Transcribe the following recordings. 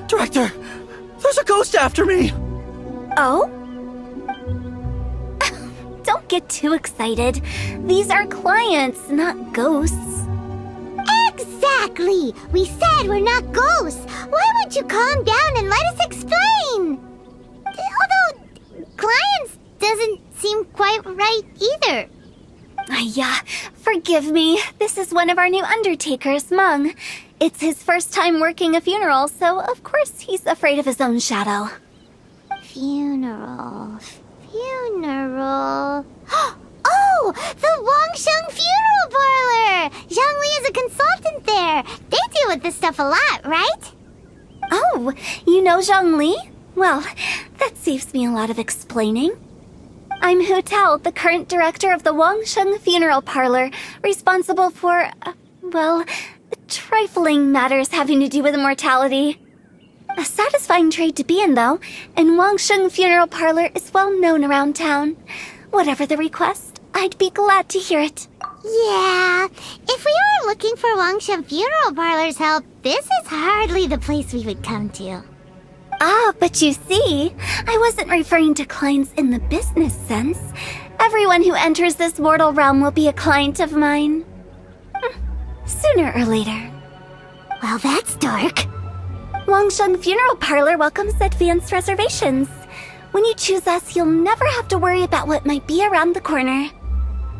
Director! There's a ghost after me! Oh? Don't get too excited. These are clients, not ghosts. Exactly! We said we're not ghosts! Why won't you calm down and let us explain? Although, clients doesn't seem quite right either. Yeah, forgive me. This is one of our new undertakers, Mung. It's his first time working a funeral, so of course he's afraid of his own shadow. Funeral. Oh! The Wangsheng Funeral Parlor! Zhangli is a consultant there. They deal with this stuff a lot, right? Oh, you know Zhangli? Well, that saves me a lot of explaining. I'm Hu Tao, the current director of the Wangsheng Funeral Parlor, responsible for, trifling matters having to do with immortality. A satisfying trade to be in, though, and Wangsheng Funeral Parlor is well known around town. Whatever the request, I'd be glad to hear it. Yeah, if we were looking for Wangsheng Funeral Parlor's help, this is hardly the place we would come to. Ah, but you see, I wasn't referring to clients in the business sense. Everyone who enters this mortal realm will be a client of mine. Sooner or later. Well, that's dark. Wangsheng Funeral Parlor welcomes advanced reservations. When you choose us, you'll never have to worry about what might be around the corner.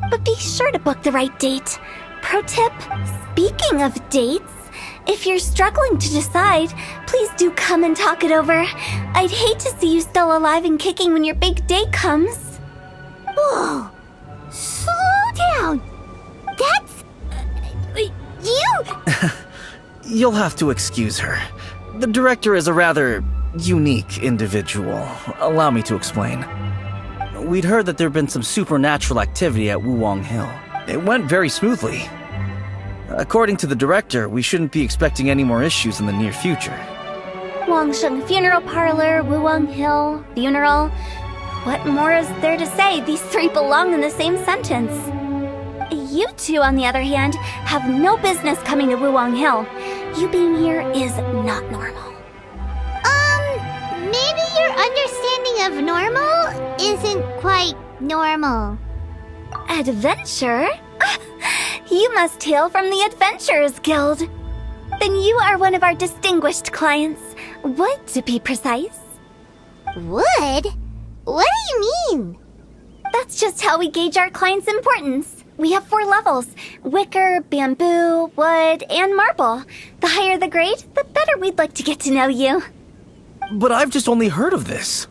But be sure to book the right date. Pro tip, speaking of dates, if you're struggling to decide, please do come and talk it over. I'd hate to see you still alive and kicking when your big day comes. Whoa! Slow down! That's... you... You'll have to excuse her. The director is a rather unique individual. Allow me to explain. We'd heard that there'd been some supernatural activity at Wuwang Hill. It went very smoothly. According to the director, we shouldn't be expecting any more issues in the near future. Wangsheng Funeral Parlor, Wuwang Hill, funeral. What more is there to say? These three belong in the same sentence. You two, on the other hand, have no business coming to Wuwang Hill. You being here is not normal. Maybe your understanding of normal isn't quite normal. Adventure? You must hail from the Adventurers Guild. Then you are one of our distinguished clients. Wood, to be precise. Wood? What do you mean? That's just how we gauge our clients' importance. We have 4 levels: wicker, bamboo, wood, and marble. The higher the grade, the better we'd like to get to know you. But I've just only heard of this.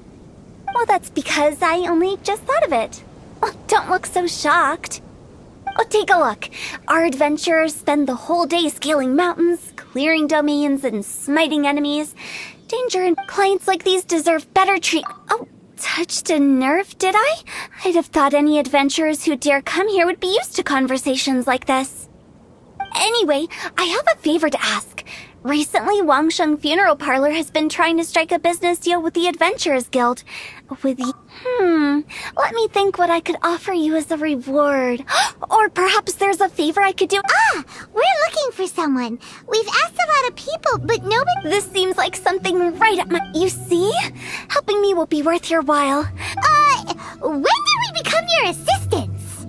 Well, that's because I only just thought of it. Oh, don't look so shocked. Oh, take a look. Our adventurers spend the whole day scaling mountains, clearing domains, and smiting enemies. Danger and clients like these deserve better treatment. Oh, touched a nerve, did I? I'd have thought any adventurers who dare come here would be used to conversations like this. Anyway, I have a favor to ask. Recently, Wangsheng Funeral Parlor has been trying to strike a business deal with the Adventurers Guild. With the... let me think what I could offer you as a reward. Or perhaps there's a favor I could do. We're looking for someone. We've asked a lot of people, but nobody... This seems like something right up my... You see? Helping me will be worth your while. When did we become your assistants?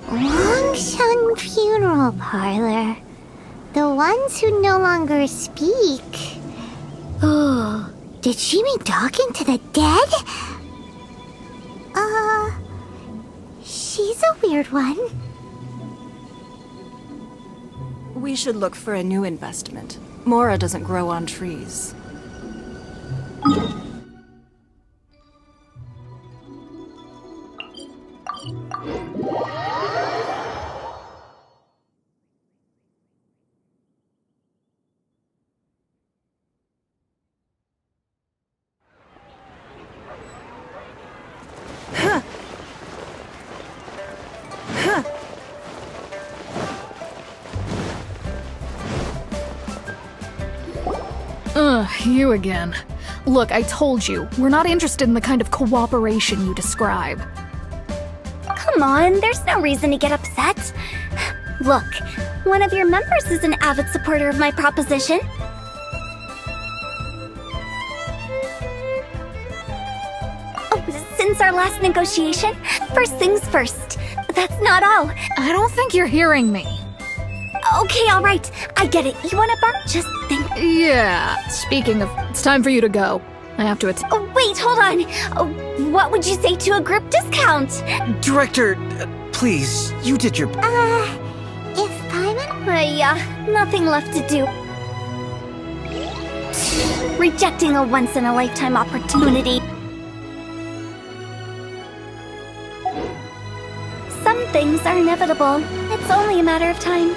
Wangsheng Funeral Parlor. The ones who no longer speak. Oh, did she mean talking to the dead? She's a weird one. We should look for a new investment. Mora doesn't grow on trees. You again. Look, I told you, we're not interested in the kind of cooperation you describe. Come on, there's no reason to get upset. Look, one of your members is an avid supporter of my proposition. Oh, since our last negotiation, first things first. That's not all. I don't think you're hearing me. Okay, all right. I get it. You want to bark? Just think. Yeah, speaking of, it's time for you to go. I have to Oh, wait, hold on. Oh, what would you say to a group discount? Director, please, you did your... If Paimon... Nothing left to do. Rejecting a once-in-a-lifetime opportunity. Some things are inevitable. It's only a matter of time.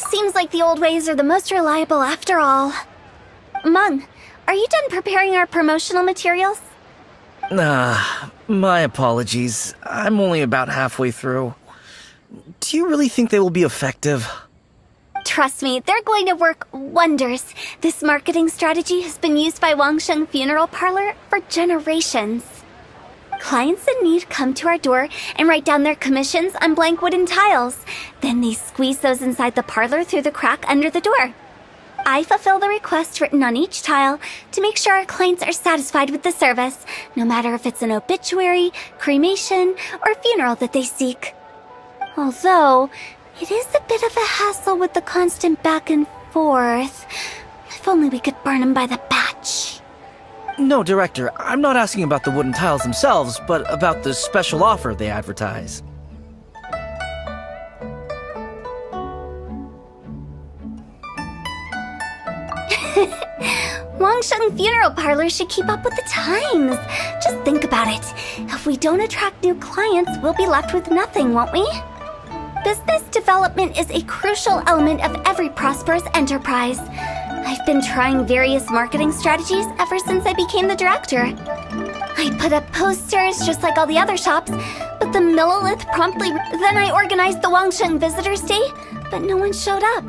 Seems like the old ways are the most reliable after all. Mung, are you done preparing our promotional materials? My apologies. I'm only about halfway through. Do you really think they will be effective? Trust me, they're going to work wonders. This marketing strategy has been used by Wangsheng Funeral Parlor for generations. Clients in need come to our door and write down their commissions on blank wooden tiles. Then they squeeze those inside the parlor through the crack under the door. I fulfill the request written on each tile to make sure our clients are satisfied with the service, no matter if it's an obituary, cremation, or funeral that they seek. Although, it is a bit of a hassle with the constant back and forth. If only we could burn them by the batch. No, Director, I'm not asking about the wooden tiles themselves, but about the special offer they advertise. Wangsheng Funeral Parlor should keep up with the times. Just think about it. If we don't attract new clients, we'll be left with nothing, won't we? Business development is a crucial element of every prosperous enterprise. I've been trying various marketing strategies ever since I became the director. I put up posters just like all the other shops, but the Millilith promptly... Then I organized the Wangsheng Visitors Day, but no one showed up.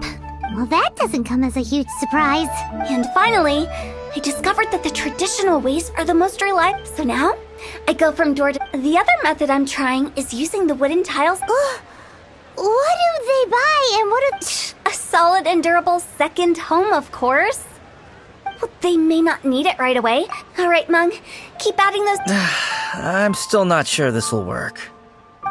Well, that doesn't come as a huge surprise. And finally, I discovered that the traditional ways are the most reliable. So now, I go from door to... The other method I'm trying is using the wooden tiles... What do they buy and what do... A solid and durable second home, of course. Well, they may not need it right away. All right, Mung, keep adding those... I'm still not sure this will work.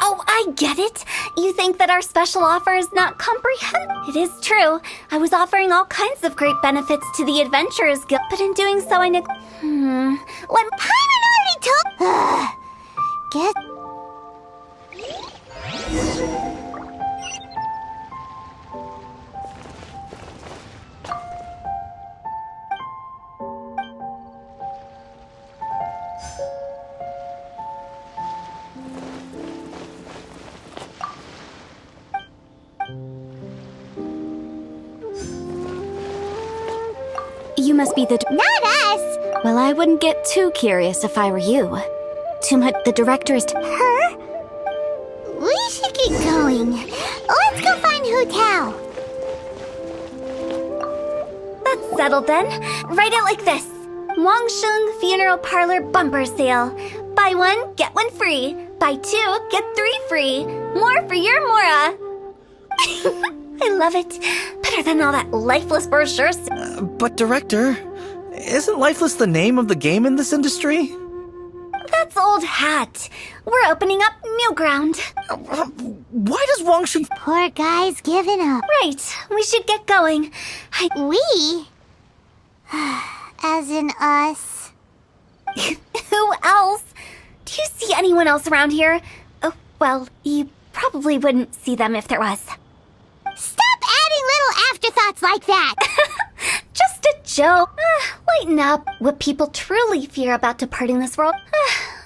Oh, I get it. You think that our special offer is not comprehensive. It is true. I was offering all kinds of great benefits to the Adventurers Guild, but in doing so, I Let Paimon already told... Get... You must be the... Not us! Well, I wouldn't get too curious if I were you. Too much... The director is... Her? We should get going. Let's go find Hu Tao. That's settled then. Write it like this. Wangsheng Funeral Parlor Bumper Sale. Buy one, get one free. Buy two, get three free. More for your Mora. I love it. Better than all that lifeless brochures. But Director, isn't Lifeless the name of the game in this industry? That's old hat. We're opening up new ground. Why does Wangsheng... Poor guy's giving up. Right, we should get going. We? As in us. Who else? Do you see anyone else around here? Oh, well, you probably wouldn't see them if there was. Stop adding little afterthoughts like that! Just a joke. Lighten up. What people truly fear about departing this world.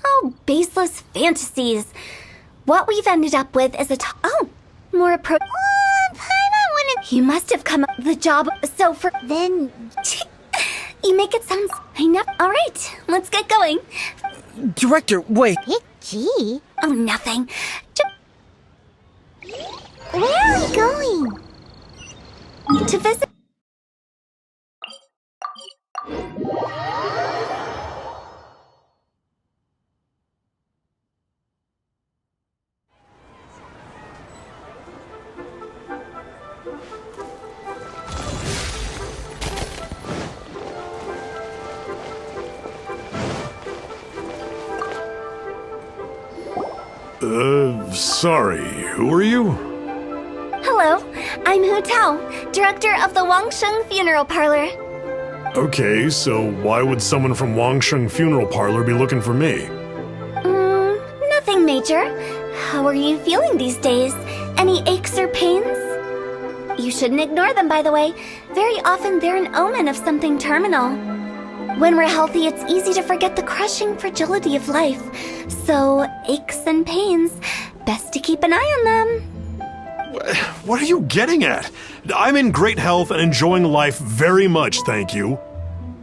Oh, baseless fantasies. What we've ended up with is more approach. Paimon wouldn't. You must have come up with the job, so for. Then. You make it sound. I know. Alright, let's get going. Director, wait. Big G? Oh, nothing. Where are we going? To visit. Sorry, who are you? Hello, I'm Hu Tao, director of the Wangsheng Funeral Parlor. Okay, so why would someone from Wangsheng Funeral Parlor be looking for me? Nothing major. How are you feeling these days? Any aches or pains? You shouldn't ignore them, by the way. Very often they're an omen of something terminal. When we're healthy, it's easy to forget the crushing fragility of life. So, aches and pains, best to keep an eye on them. What are you getting at? I'm in great health and enjoying life very much, thank you.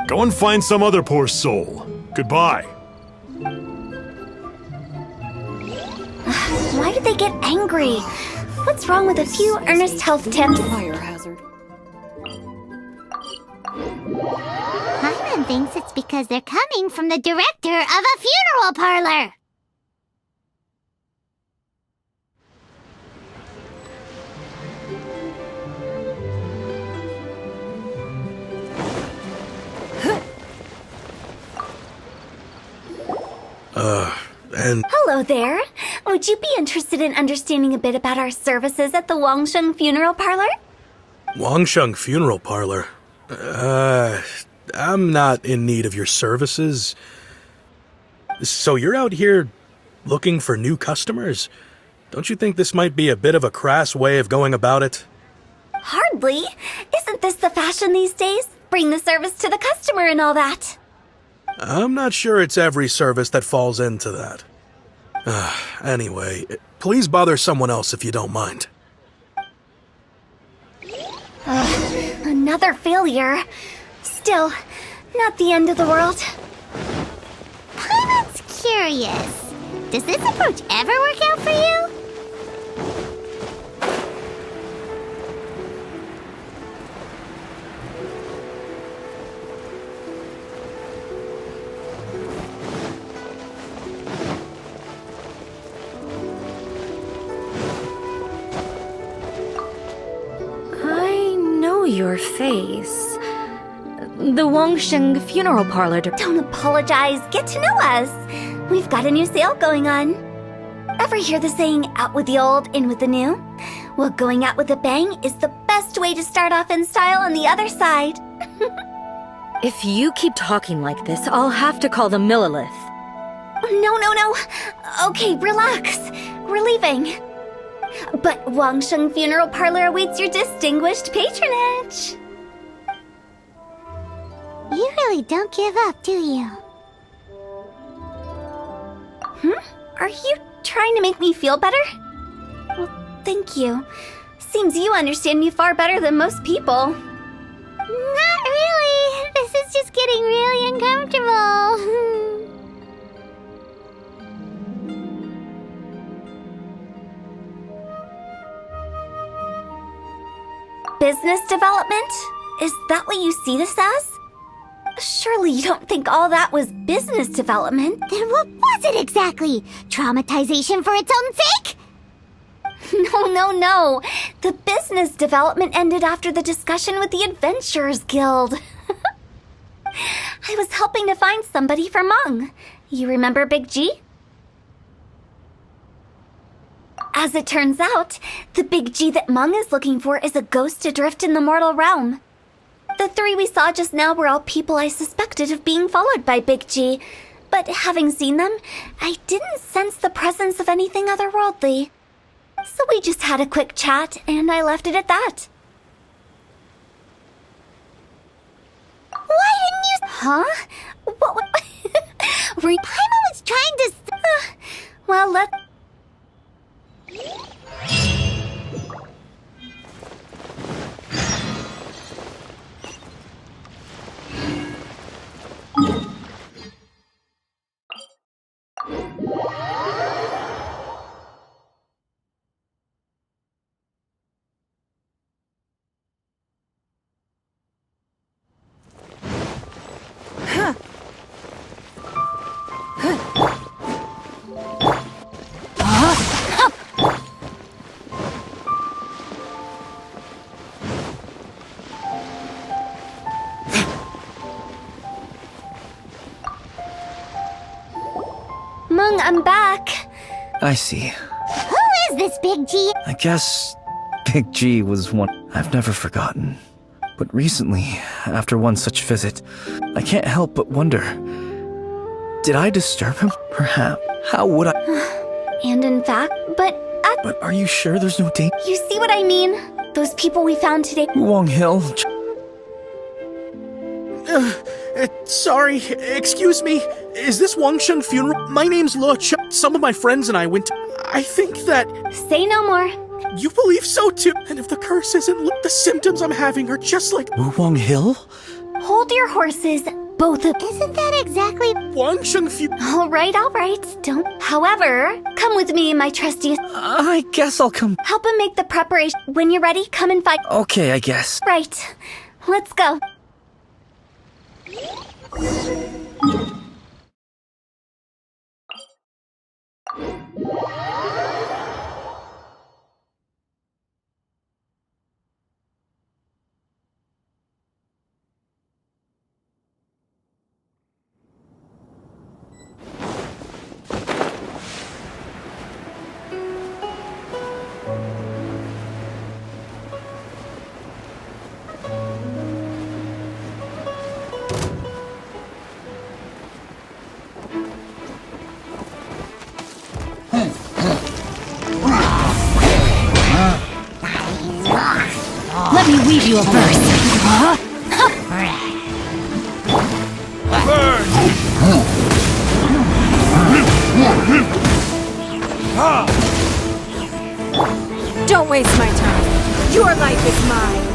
Go and find some other poor soul. Goodbye. Why do they get angry? What's wrong with a few earnest health tips? Fire hazard. Paimon thinks it's because they're coming from the director of a funeral parlor. And Hello there. Would you be interested in understanding a bit about our services at the Wangsheng Funeral Parlor? Wangsheng Funeral Parlor? I'm not in need of your services. So you're out here looking for new customers? Don't you think this might be a bit of a crass way of going about it? Hardly. Isn't this the fashion these days? Bring the service to the customer and all that. I'm not sure it's every service that falls into that. Anyway, please bother someone else if you don't mind. Another failure. Still, not the end of the world. Paimon's curious. Does this approach ever work out for you? I know your face. The Wangsheng Funeral Parlor. Don't apologize. Get to know us. We've got a new sale going on. Ever hear the saying, out with the old, in with the new? Well, going out with a bang is the best way to start off in style on the other side. If you keep talking like this, I'll have to call the Millilith. No. Okay, relax. We're leaving. But Wangsheng Funeral Parlor awaits your distinguished patronage. You really don't give up, do you? Are you trying to make me feel better? Well, thank you. Seems you understand me far better than most people. Not really. This is just getting really uncomfortable. Business development? Is that what you see this as? Surely you don't think all that was business development. Then what was it exactly? Traumatization for its own sake? No. The business development ended after the discussion with the Adventurers Guild. I was helping to find somebody for Meng. You remember Big G? As it turns out, the Big G that Meng is looking for is a ghost adrift in the mortal realm. The three we saw just now were all people I suspected of being followed by Big G, but having seen them, I didn't sense the presence of anything otherworldly. So we just had a quick chat, and I left it at that. Why didn't you... Huh? What? Paimon was trying to... Well, let's... Mung, I'm back. I see. Who is this Big G? I guess Big G was one I've never forgotten. But recently, after one such visit, I can't help but wonder, did I disturb him? Perhaps. How would I? And in fact, but But are you sure there's no danger? you see what I mean? Those people we found today. Wong Hill? Sorry, excuse me. Is this Wangsheng funeral? My name's Luo Ch. Some of my friends and I went to... I think that... Say no more. You believe so too. And if the curse isn't... The symptoms I'm having are just like... Wong Hill? Hold your horses, both of... Isn't that exactly... Wangsheng funeral... All right, don't. However, come with me, my trustiest. I guess I'll come. Help him make the preparation. When you're ready, come and fight. Okay, I guess. Right. Let's go. Let me weave you a verse. Don't waste my time. Your life is mine.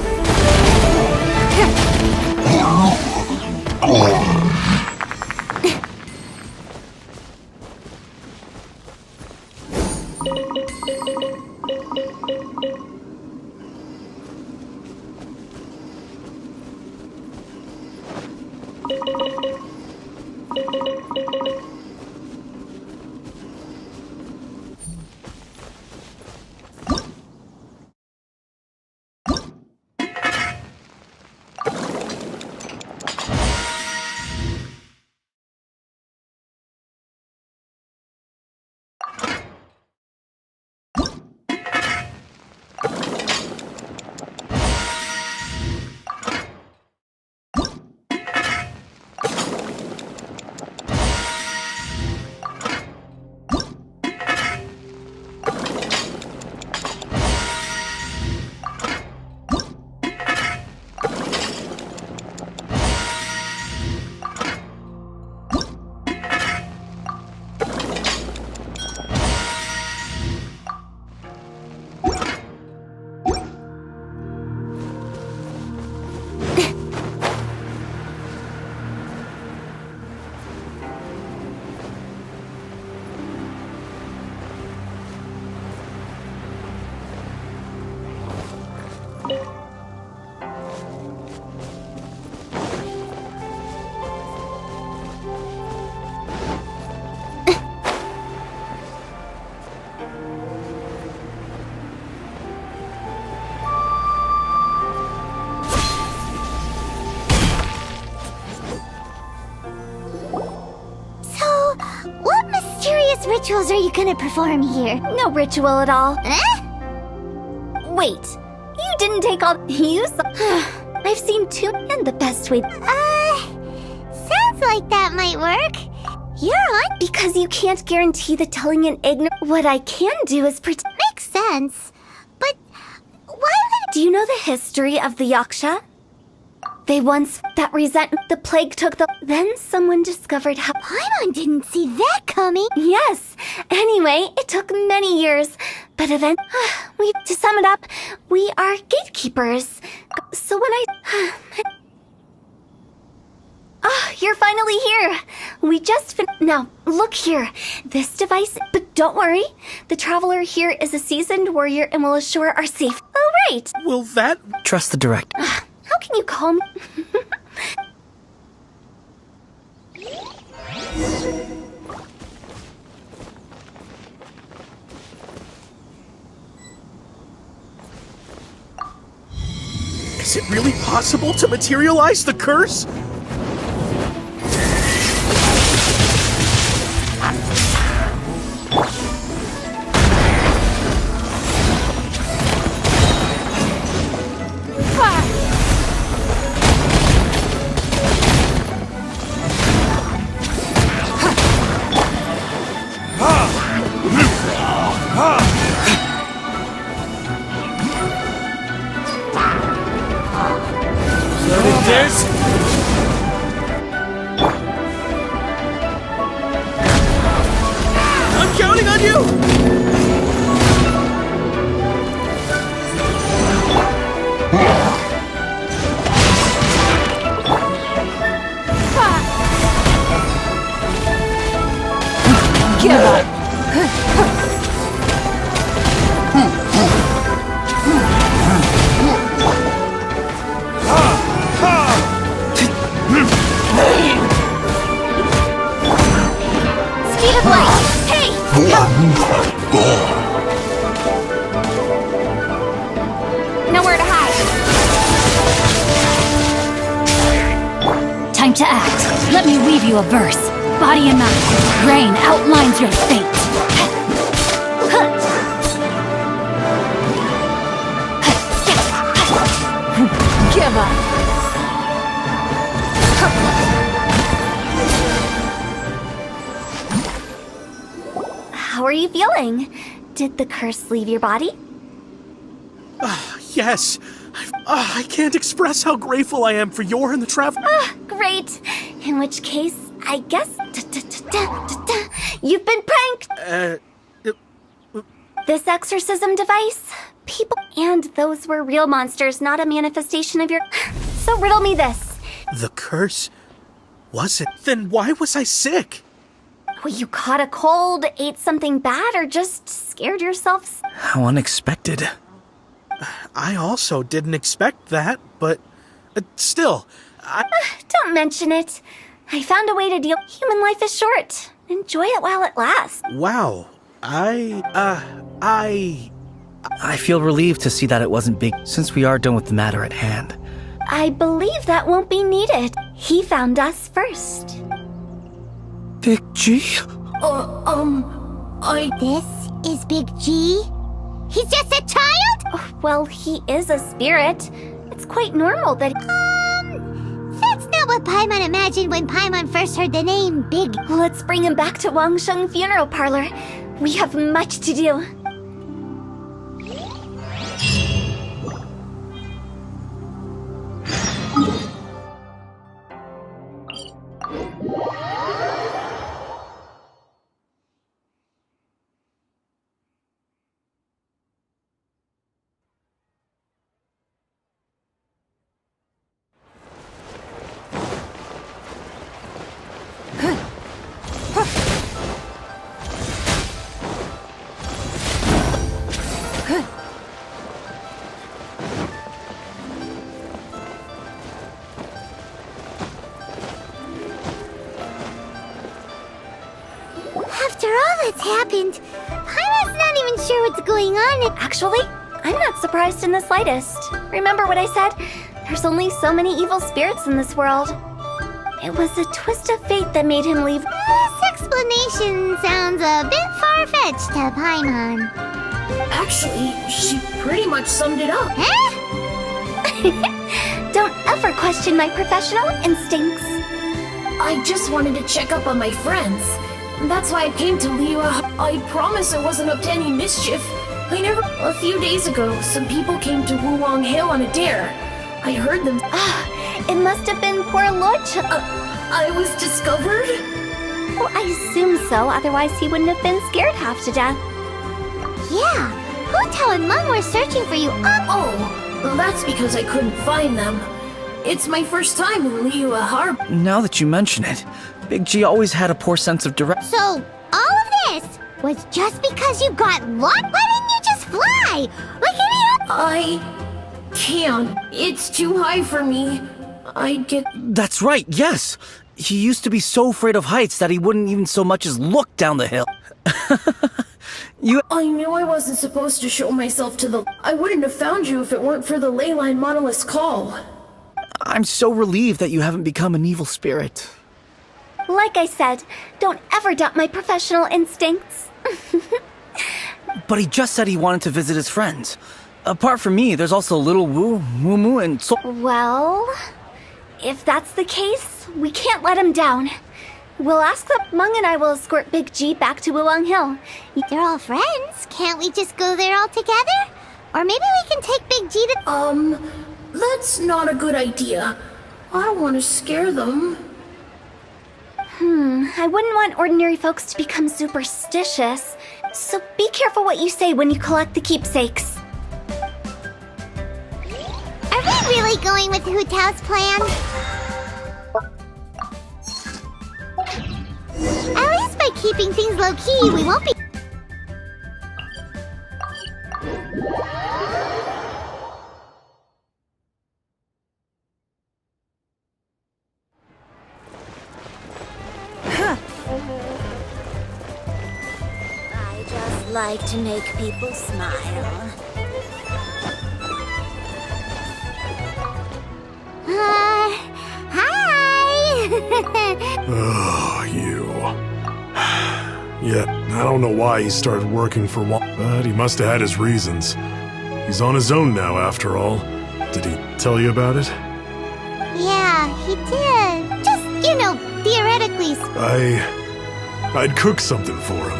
rituals are you gonna perform here? No ritual at all. Eh? Wait, you didn't take all you saw. I've seen two, and the best way. Sounds like that might work. You're on. Because you can't guarantee the telling an ignorant. What I can do is pretend. Makes sense. But why would... Do you know the history of the Yaksha? They once that resent the plague took the. Then someone discovered how. Paimon didn't see that coming. Yes. Anyway, it took many years, but eventually, to sum it up, we are gatekeepers. So when I. You're finally here. We just Now, look here. This device, but don't worry. The traveler here is a seasoned warrior and will assure our safe. Oh, right. Will that... Trust the director. How can you call me? Is it really possible to materialize the curse? I'm counting on you! Give up! Speed of light! Hey! Nowhere to hide. Time to act. Let me weave you a verse. Body and mind. Rain outlines your fate. Give up! How are you feeling? Did the curse leave your body? Yes. I can't express how grateful I am for your and the travel. Great. In which case, I guess you've been pranked. This exorcism device, people, and those were real monsters, not a manifestation of your. So riddle me this. The curse? Was it? Then why was I sick? Well, you caught a cold, ate something bad, or just scared yourself? How unexpected. I also didn't expect that, but still, Don't mention it. I found a way to deal. Human life is short. Enjoy it while it lasts. wow. I feel relieved to see that it wasn't big, since we are done with the matter at hand. I believe that won't be needed. He found us first. Big G? This is Big G? He's just a child? Well, he is a spirit. It's quite normal that. That's not what Paimon imagined when Paimon first heard the name Big. Let's bring him back to Wangsheng Funeral Parlor. We have much to do. After all that's happened, Paimon's not even sure what's going on. Actually, I'm not surprised in the slightest. Remember what I said? There's only so many evil spirits in this world. It was a twist of fate that made him leave. This explanation sounds a bit far-fetched to Paimon. Actually, she pretty much summed it up. Huh? Don't ever question my professional instincts. I just wanted to check up on my friends. That's why I came to Liyue. I promise I wasn't up to any mischief. A few days ago, some people came to Wuwang Hill on a dare. I heard them. It must have been poor Lorcha. I was discovered? Well, I assume so, otherwise he wouldn't have been scared half to death. Yeah, Hu and Mung were searching for you. Oh, that's because I couldn't find them. It's my first time in Liyue Harbor. Now that you mention it, Big G always had a poor sense of direction. So, all of this was just because you got lost? Why didn't you just fly? Like any other? I can't. It's too high for me. I'd get... That's right, yes! He used to be so afraid of heights that he wouldn't even so much as look down the hill. I knew I wasn't supposed to show myself to the... I wouldn't have found you if it weren't for the Leyline Monolith's call. I'm so relieved that you haven't become an evil spirit. Like I said, don't ever doubt my professional instincts. But he just said he wanted to visit his friends. Apart from me, there's also Little Wu, Moo Moo, and So... Well, if that's the case, we can't let him down. We'll ask that Mung and I will escort Big G back to Wuwang Hill. They're all friends. Can't we just go there all together? Or maybe we can take Big G to... That's not a good idea. I don't want to scare them. I wouldn't want ordinary folks to become superstitious. So be careful what you say when you collect the keepsakes. Are we really going with Hu Tao's plan? At least by keeping things low-key, we won't be... I just like to make people smile. Hi! Oh, you. Yeah, I don't know why he started working for one, but he must have had his reasons. He's on his own now, after all. Did he tell you about it? Yeah, he did. Just, theoretically. I'd cook something for him.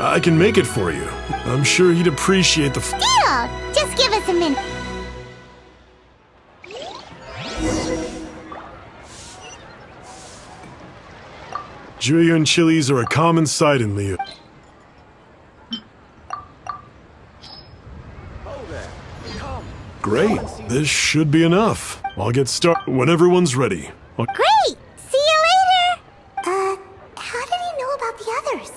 I can make it for you. I'm sure he'd appreciate the Deal! Just give us a minute. Jueyun chilies are a common sight in Liyue. Great. This should be enough. I'll get started when everyone's ready. Great! See you later! How did he know about the others?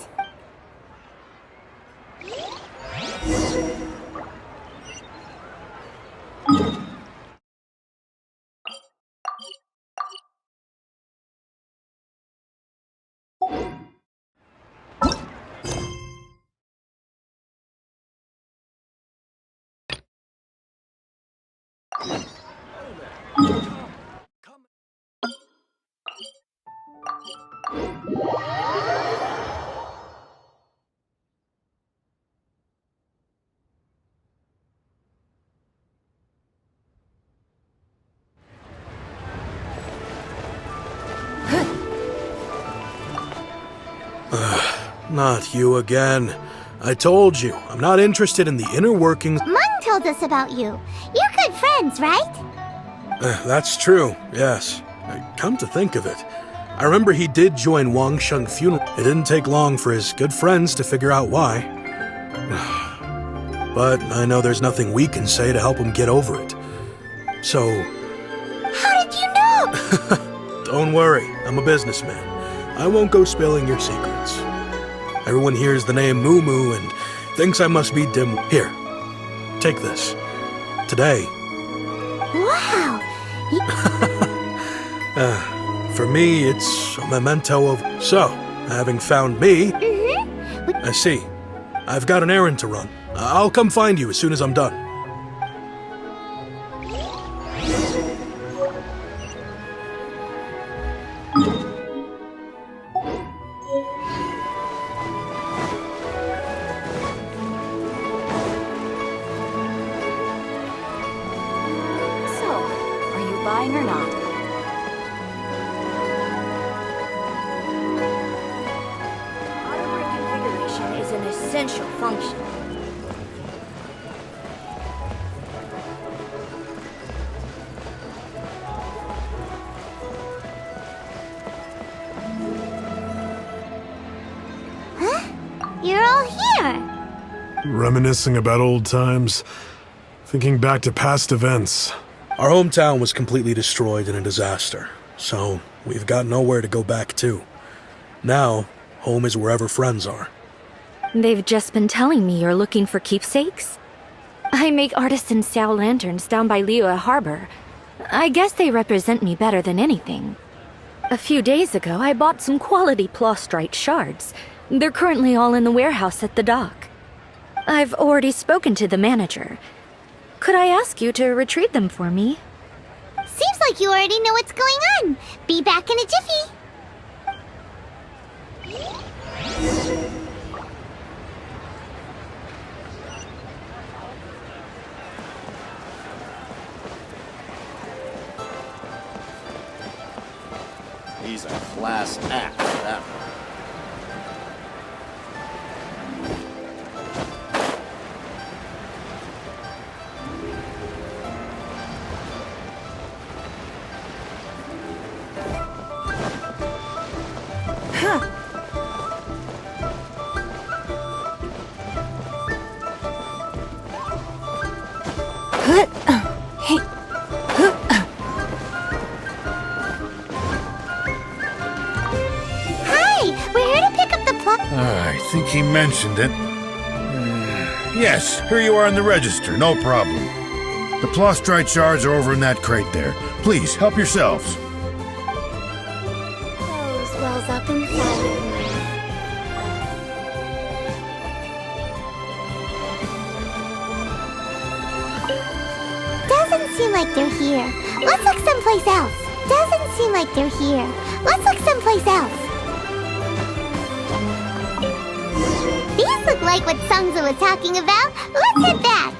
Not you again. I told you, I'm not interested in the inner workings. Mung told us about you. You're good friends, right? That's true, yes. Come to think of it, I remember he did join Wang Sheng funeral. It didn't take long for his good friends to figure out why. But I know there's nothing we can say to help him get over it. So... How did you know? Don't worry, I'm a businessman. I won't go spilling your secrets. Everyone hears the name Moo Moo and thinks I must be dim. Here, take this. Today. Wow! For me, it's a memento of... So, having found me... I see. I've got an errand to run. I'll come find you as soon as I'm done. Buying or not? Auto reconfiguration is an essential function. Reminiscing about old times, thinking back to past events. Our hometown was completely destroyed in a disaster, so we've got nowhere to go back to. Now, home is wherever friends are. They've just been telling me you're looking for keepsakes. I make artisan style lanterns down by Liyue Harbor. I guess they represent me better than anything. A few days ago, I bought some quality plastrite shards. They're currently all in the warehouse at the dock. I've already spoken to the manager. Could I ask you to retrieve them for me? Seems like you already know what's going on. Be back in a jiffy. He's a class act, that one. I think he mentioned it. Yes, here you are in the register, no problem. The plastrite shards are over in that crate there. Please, help yourselves. Rose wells up inside of me. Doesn't seem like they're here. Let's look someplace else. Doesn't seem like they're here. Let's look someplace else. These look like what Sungza was talking about. Let's head back.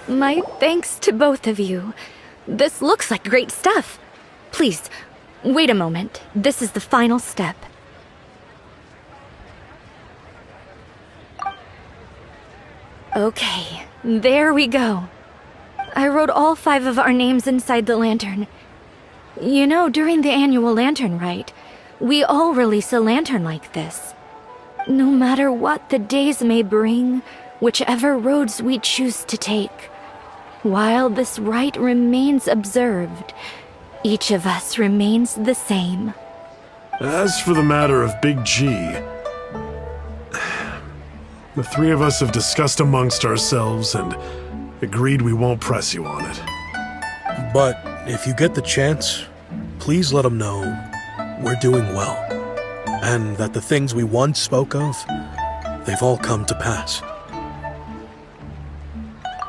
My thanks to both of you. This looks like great stuff. Please, wait a moment. This is the final step. Okay, there we go. I wrote all 5 of our names inside the lantern. You know, during the annual lantern rite, we all release a lantern like this. No matter what the days may bring, whichever roads we choose to take, while this rite remains observed, each of us remains the same. As for the matter of Big G, the 3 of us have discussed amongst ourselves and agreed we won't press you on it. But if you get the chance, please let them know we're doing well, and that the things we once spoke of, they've all come to pass.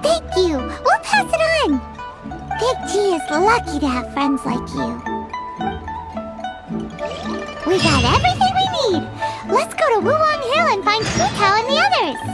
Thank you. We'll pass it on. Big G is lucky to have friends like you. We got everything we need. Let's go to Wulong Hill and find Fu Tao and the others.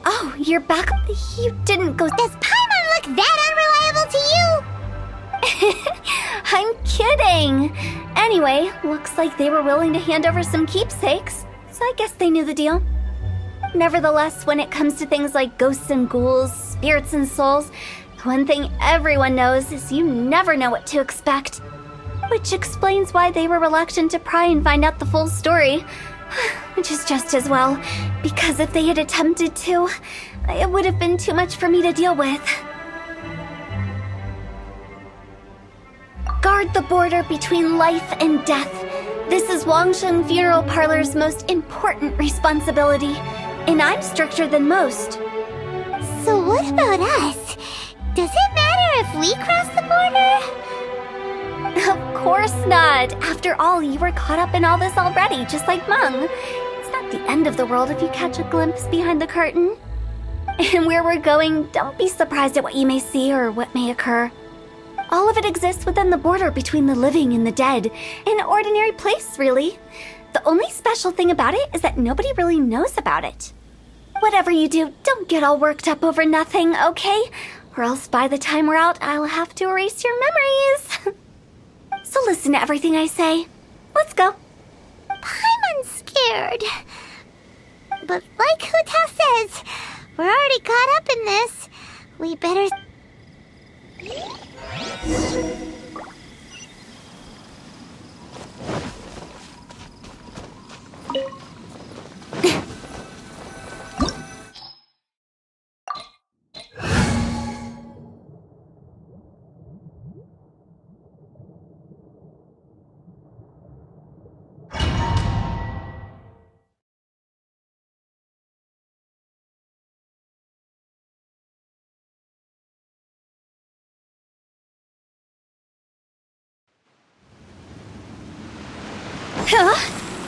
Oh, you're back. You didn't go. Does Paimon look that unreliable to you? I'm kidding. Anyway, looks like they were willing to hand over some keepsakes, so I guess they knew the deal. Nevertheless, when it comes to things like ghosts and ghouls, spirits and souls, one thing everyone knows is you never know what to expect. Which explains why they were reluctant to pry and find out the full story. Which is just as well, because if they had attempted to, it would have been too much for me to deal with. Guard the border between life and death. This is Wangsheng Funeral Parlor's most important responsibility, and I'm stricter than most. So what about us? Does it matter if we cross the border? Of course not. After all, you were caught up in all this already, just like Meng. It's not the end of the world if you catch a glimpse behind the curtain. And where we're going, don't be surprised at what you may see or what may occur. All of it exists within the border between the living and the dead. An ordinary place, really. The only special thing about it is that nobody really knows about it. Whatever you do, don't get all worked up over nothing, okay? Or else by the time we're out, I'll have to erase your memories. So listen to everything I say. Let's go. Paimon's scared. But like Huta says, we're already caught up in this. We better...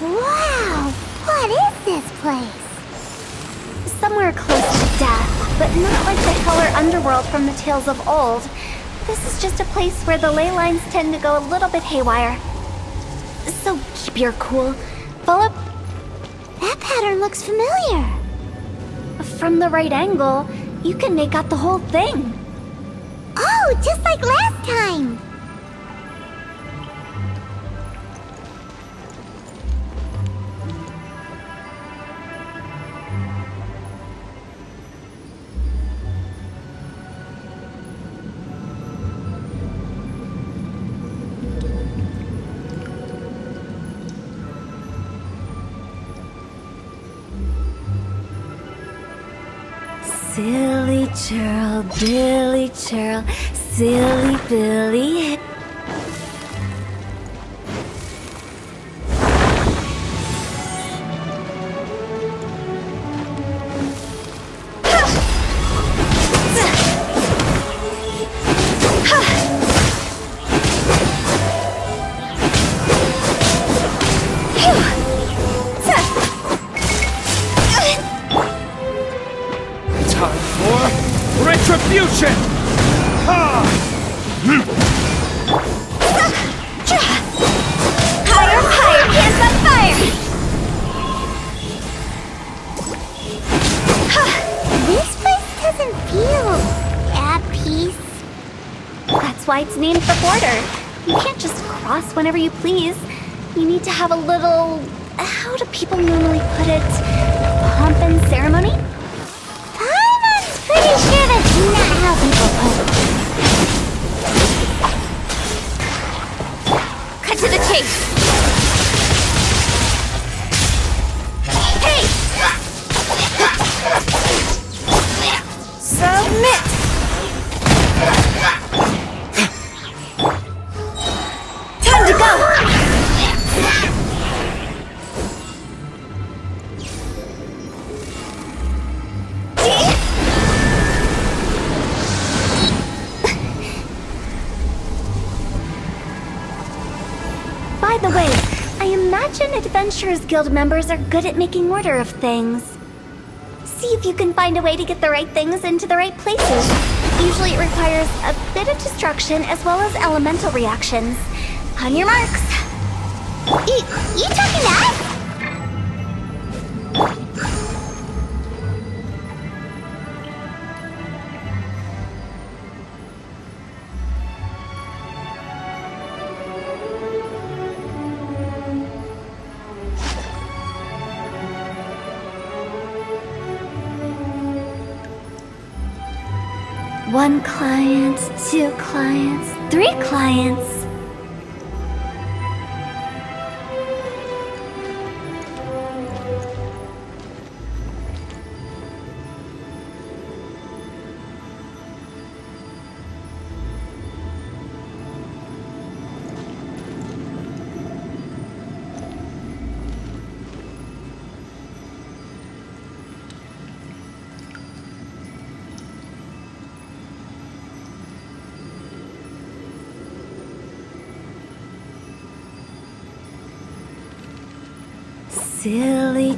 Wow! What is this place? Somewhere close to death, but not like the hell or underworld from the tales of old. This is just a place where the ley lines tend to go a little bit haywire. So keep your cool. Philip? That pattern looks familiar. From the right angle, you can make out the whole thing. Oh, just like last time! Silly churl, Billy churl, silly Billy. Retribution! Ha! Higher, higher, hands on fire! This place doesn't feel at peace. That's why it's named the border. You can't just cross whenever you please. You need to have a little... how do people normally put it? Pomp and ceremony? Pretty sure that's not how people put it. Cut to the chase! Hey! Submit! Time to go! By the way, I imagine Adventurers Guild members are good at making order of things. See if you can find a way to get the right things into the right places. Usually it requires a bit of destruction as well as elemental reactions. On your marks. You talking to us? 1 client, 2 clients, 3 clients. Silly.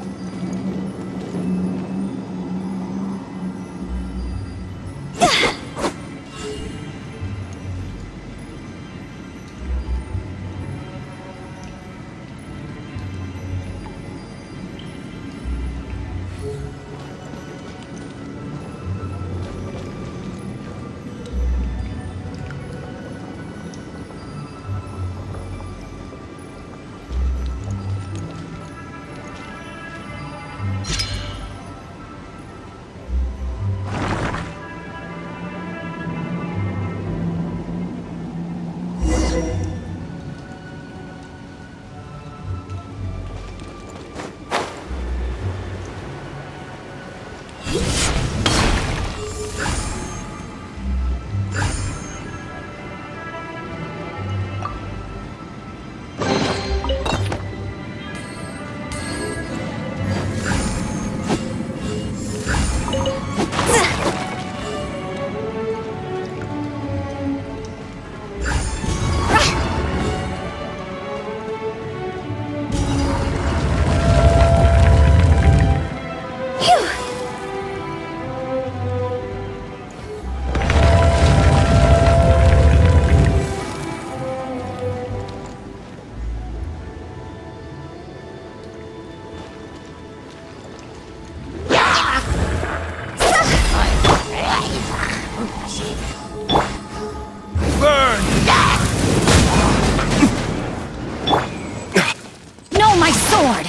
No, my sword!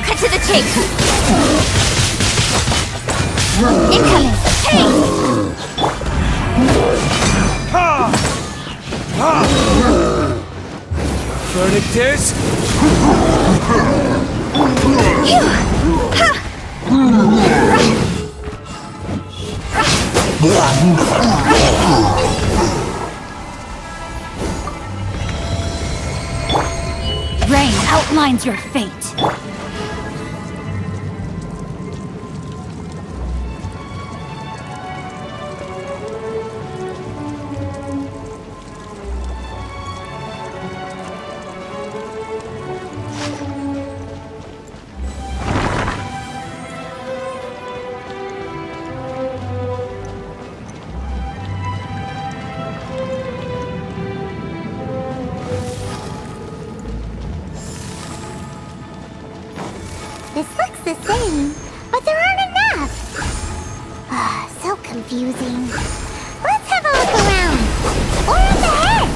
Cut to the chase! Incoming! Hey! Verdict is... Rain outlines your fate. This looks the same, but there aren't enough. So confusing. Let's have a look around. Or up ahead.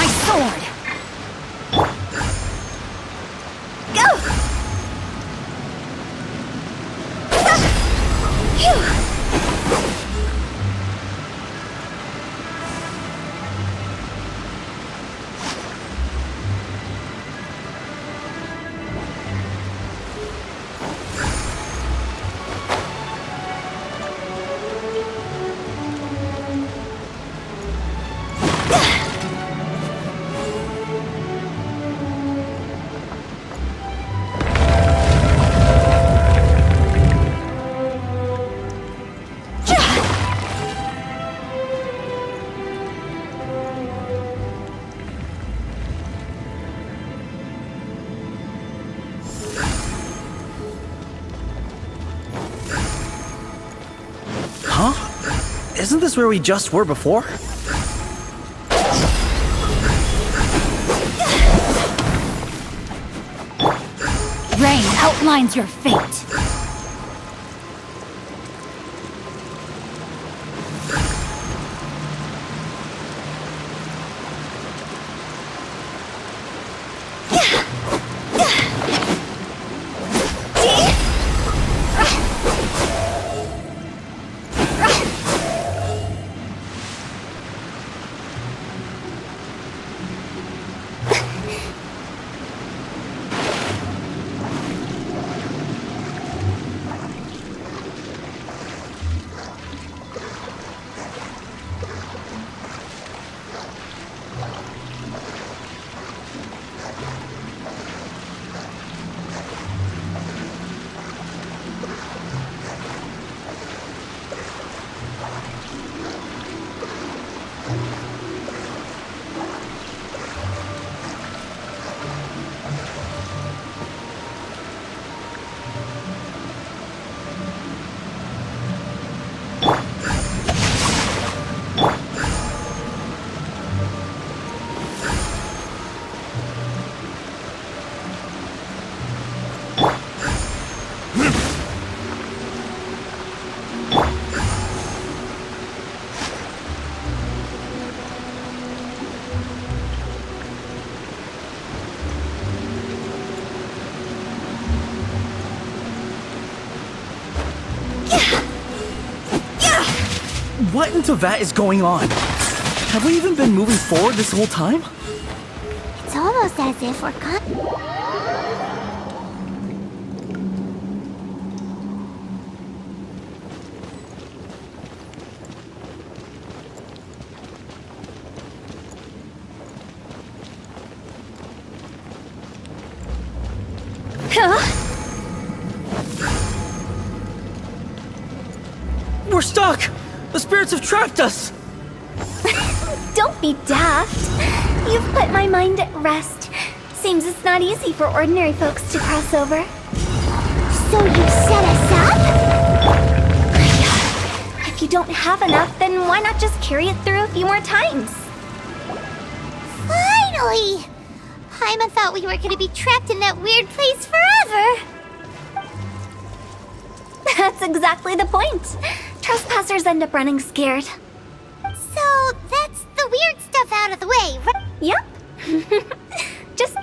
my sword! Go! Phew! Isn't this where we just were before? Rain outlines your fate. What in Tevat is going on? Have we even been moving forward this whole time? It's almost as if we're We're stuck! The spirits have trapped us! Don't be daft. You've put my mind at rest. Seems it's not easy for ordinary folks to cross over. So you set us up? If you don't have enough, then why not just carry it through a few more times? Finally! Paimon thought we were gonna be trapped in that weird place forever. That's exactly the point. Trespassers end up running scared. So that's the weird stuff out of the way, right? Yep. Just...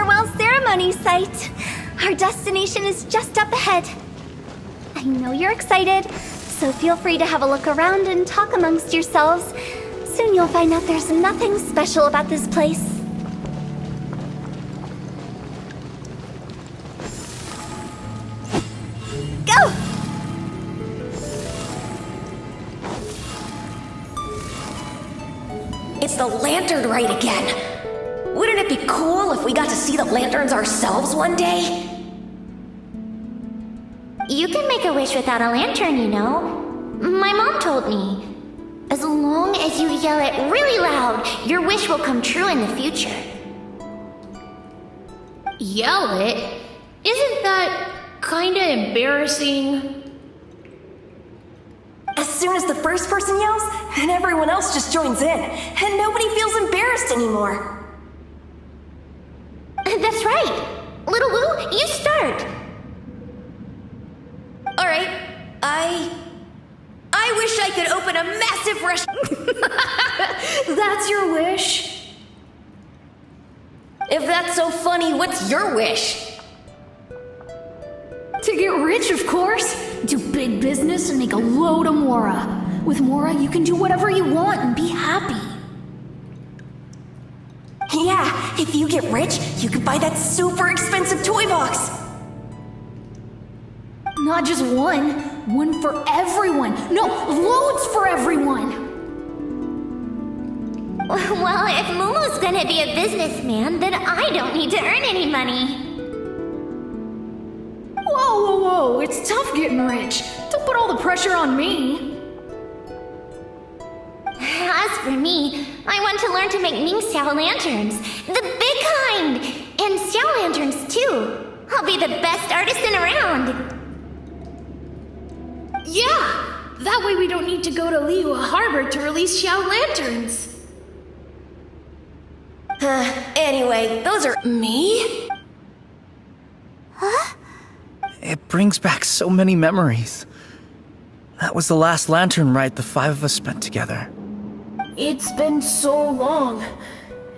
farewell ceremony site. Our destination is just up ahead. I know you're excited, so feel free to have a look around and talk amongst yourselves. Soon you'll find out there's nothing special about this place. Go! It's the lantern rite again. Wouldn't it be cool if we got to see the lanterns ourselves one day? You can make a wish without a lantern, you know. My mom told me. As long as you yell it really loud, your wish will come true in the future. Yell it? Isn't that kinda embarrassing? As soon as the first person yells, and everyone else just joins in, and nobody feels embarrassed anymore. That's right. Little Wu, you start. Alright, I wish I could open a massive That's your wish? If that's so funny, what's your wish? To get rich, of course. Do big business and make a load of Mora. With Mora, you can do whatever you want and be happy. Yeah, if you get rich, you could buy that super expensive toy box. Not just one. One for everyone. No, loads for everyone. Well, if Momo's gonna be a businessman, then I don't need to earn any money. Whoa, it's tough getting rich. Don't put all the pressure on me. As for me, I want to learn to make Ming Xiao lanterns. The big kind! And Xiao lanterns, too. I'll be the best artisan around. Yeah! That way we don't need to go to Liyue Harbor to release Xiao lanterns. Anyway, those are... Me? Huh? It brings back so many memories. That was the last lantern ride the 5 of us spent together. It's been so long.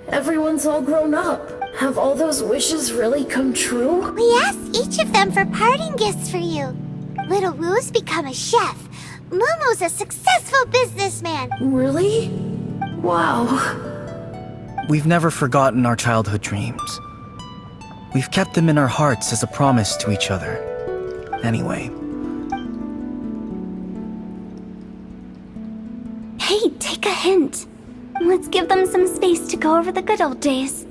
Everyone's all grown up. Have all those wishes really come true? We asked each of them for parting gifts for you. Little Wu's become a chef. Momo's a successful businessman. Really? Wow. We've never forgotten our childhood dreams. We've kept them in our hearts as a promise to each other. Anyway. Hey, take a hint. Let's give them some space to go over the good old days.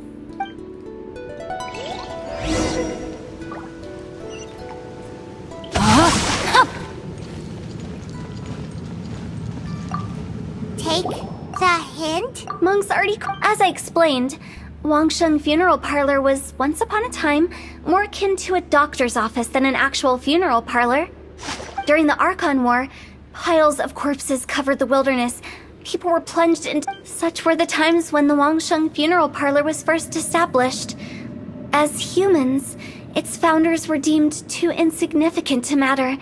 Take the hint? Monk's already... As I explained, Wangsheng Funeral Parlor was, once upon a time, more akin to a doctor's office than an actual funeral parlor. During the Archon War, piles of corpses covered the wilderness. People were plunged into... Such were the times when the Wangsheng Funeral Parlor was first established. As humans, its founders were deemed too insignificant to matter.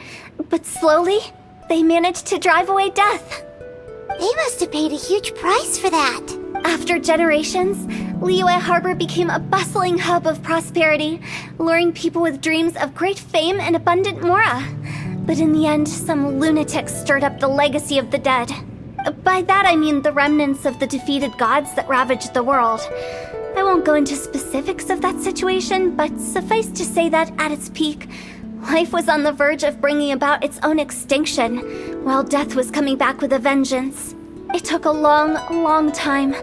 But slowly, they managed to drive away death. They must have paid a huge price for that. After generations, Liyue Harbor became a bustling hub of prosperity, luring people with dreams of great fame and abundant mora. But in the end, some lunatics stirred up the legacy of the dead. By that I mean the remnants of the defeated gods that ravaged the world. I won't go into specifics of that situation, but suffice to say that at its peak, life was on the verge of bringing about its own extinction, while death was coming back with a vengeance. It took a long, long time,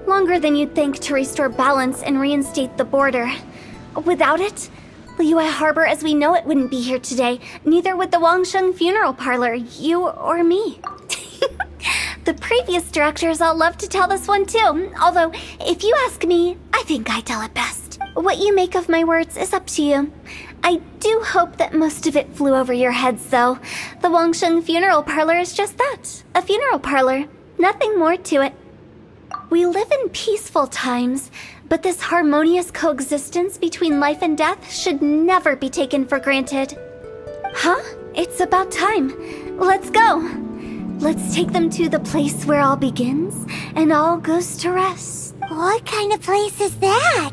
longer than you'd think, to restore balance and reinstate the border. Without it, Liyue Harbor as we know it wouldn't be here today, neither would the Wangsheng Funeral Parlor, you or me. The previous directors all love to tell this one too, although, if you ask me, I think I tell it best. What you make of my words is up to you. I do hope that most of it flew over your heads, though. The Wangsheng Funeral Parlor is just that, a funeral parlor. Nothing more to it. We live in peaceful times, but this harmonious coexistence between life and death should never be taken for granted. Huh? It's about time. Let's go. Let's take them to the place where all begins and all goes to rest. What kind of place is that?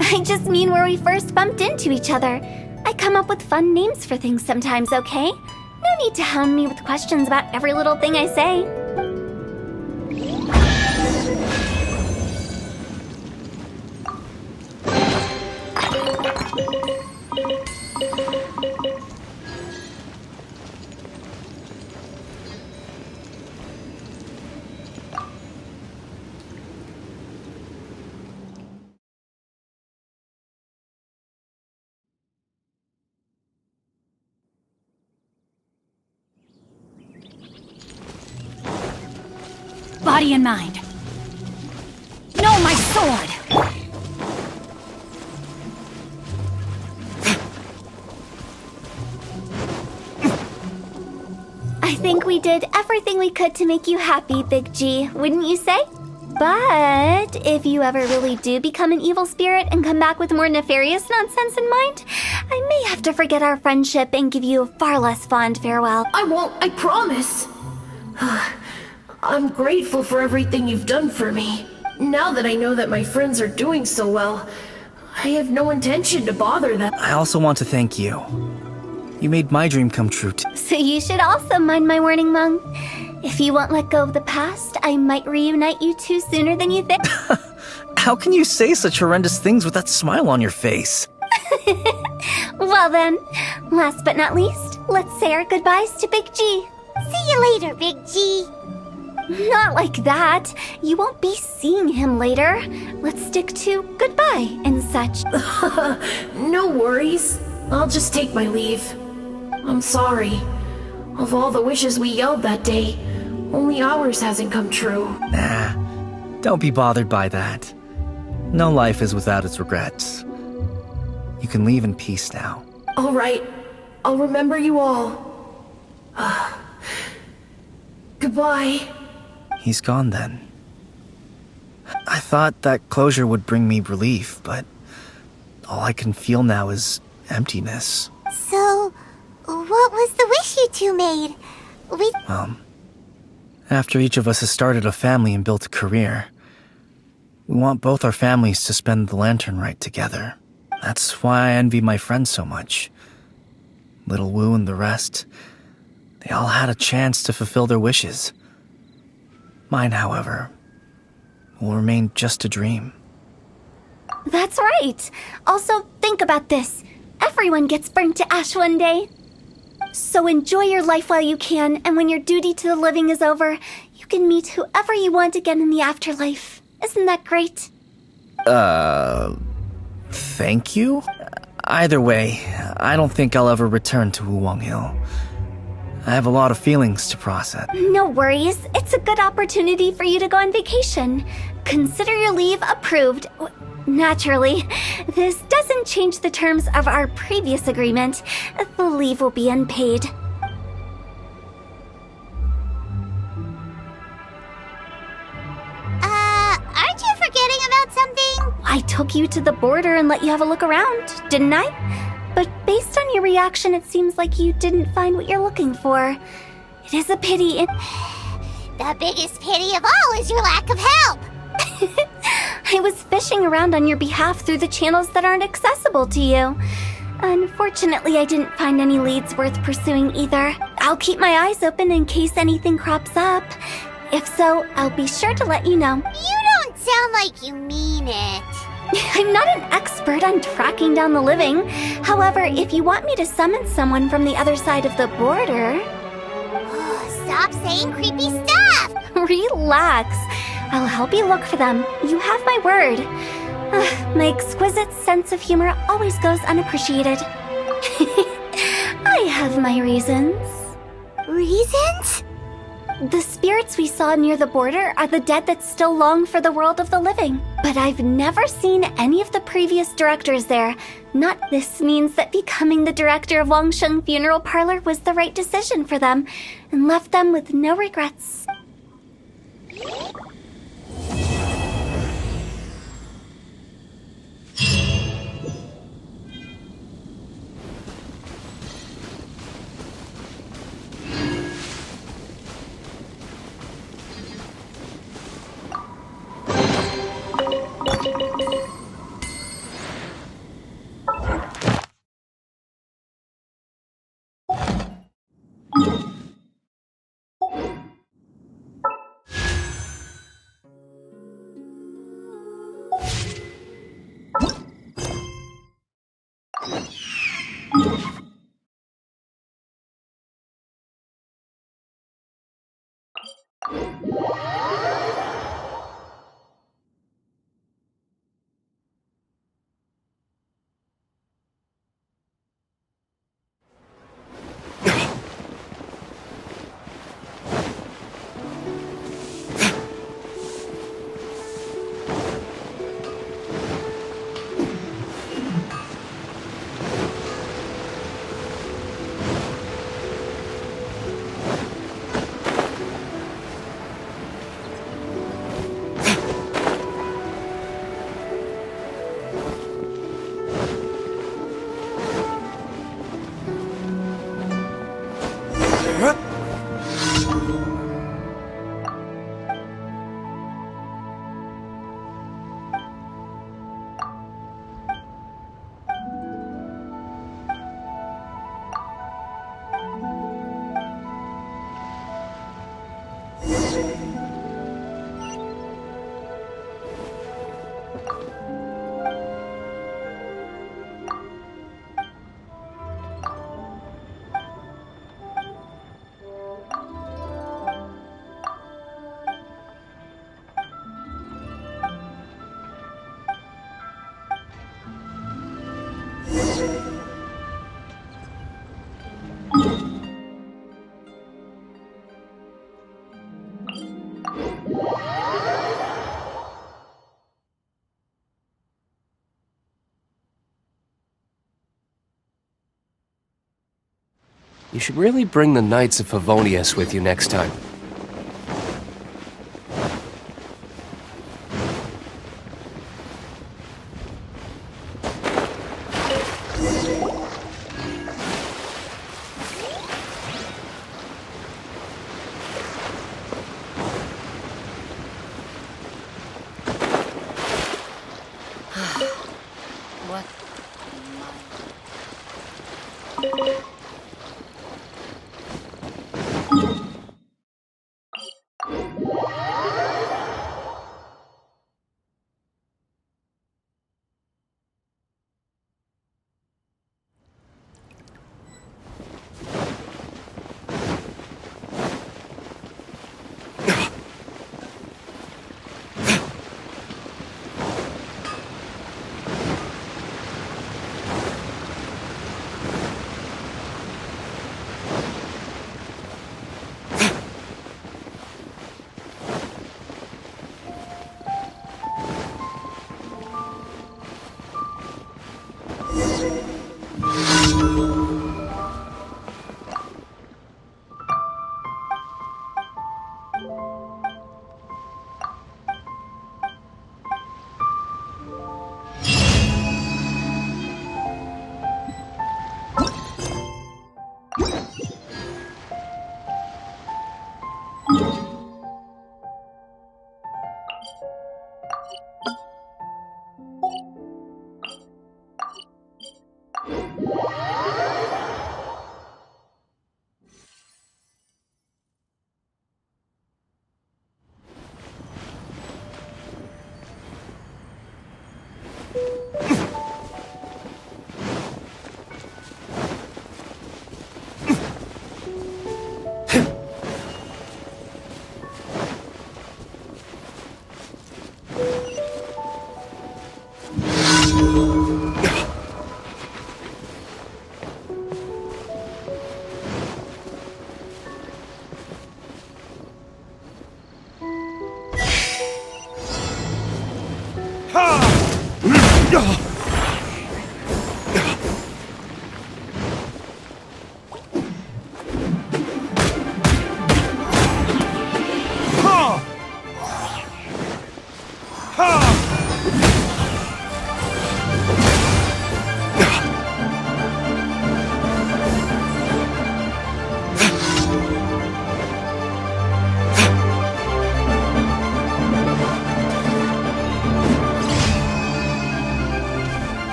I just mean where we first bumped into each other. I come up with fun names for things sometimes, okay? No need to hound me with questions about every little thing I say. Body and mind. No, my sword! I think we did everything we could to make you happy, Big G, wouldn't you say? But if you ever really do become an evil spirit and come back with more nefarious nonsense in mind, I may have to forget our friendship and give you a far less fond farewell. I won't, I promise. I'm grateful for everything you've done for me. Now that I know that my friends are doing so well, I have no intention to bother them. I also want to thank you. You made my dream come true too. So you should also mind my warning, Mung. If you won't let go of the past, I might reunite you two sooner than you think. How can you say such horrendous things with that smile on your face? Well then, last but not least, let's say our goodbyes to Big G. See you later, Big G. Not like that. You won't be seeing him later. Let's stick to goodbye and such. No worries. I'll just take my leave. I'm sorry. Of all the wishes we yelled that day, only ours hasn't come true. Nah, don't be bothered by that. No life is without its regrets. You can leave in peace now. All right. I'll remember you all. Goodbye. He's gone then. I thought that closure would bring me relief, but all I can feel now is emptiness. So, what was the wish you two made? After each of us has started a family and built a career, we want both our families to spend the lantern rite together. That's why I envy my friends so much. Little Wu and the rest, they all had a chance to fulfill their wishes. Mine, however, will remain just a dream. That's right. Also, think about this. Everyone gets burnt to ash one day. So enjoy your life while you can, and when your duty to the living is over, you can meet whoever you want again in the afterlife. Isn't that great? Thank you? Either way, I don't think I'll ever return to Wuwang Hill. I have a lot of feelings to process. No worries. It's a good opportunity for you to go on vacation. Consider your leave approved. Naturally, this doesn't change the terms of our previous agreement. The leave will be unpaid. Aren't you forgetting about something? I took you to the border and let you have a look around, didn't I? But based on your reaction, it seems like you didn't find what you're looking for. It is a pity. The biggest pity of all is your lack of help. I was fishing around on your behalf through the channels that aren't accessible to you. Unfortunately, I didn't find any leads worth pursuing either. I'll keep my eyes open in case anything crops up. If so, I'll be sure to let you know. You don't sound like you mean it. I'm not an expert on tracking down the living. However, if you want me to summon someone from the other side of the border... Stop saying creepy stuff! Relax. I'll help you look for them. You have my word. My exquisite sense of humor always goes unappreciated. I have my reasons. Reasons? The spirits we saw near the border are the dead that still long for the world of the living. But I've never seen any of the previous directors there. Not this means that becoming the director of Wangsheng Funeral Parlor was the right decision for them, and left them with no regrets. You should really bring the Knights of Favonius with you next time.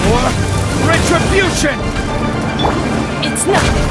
What? Retribution! It's nothing.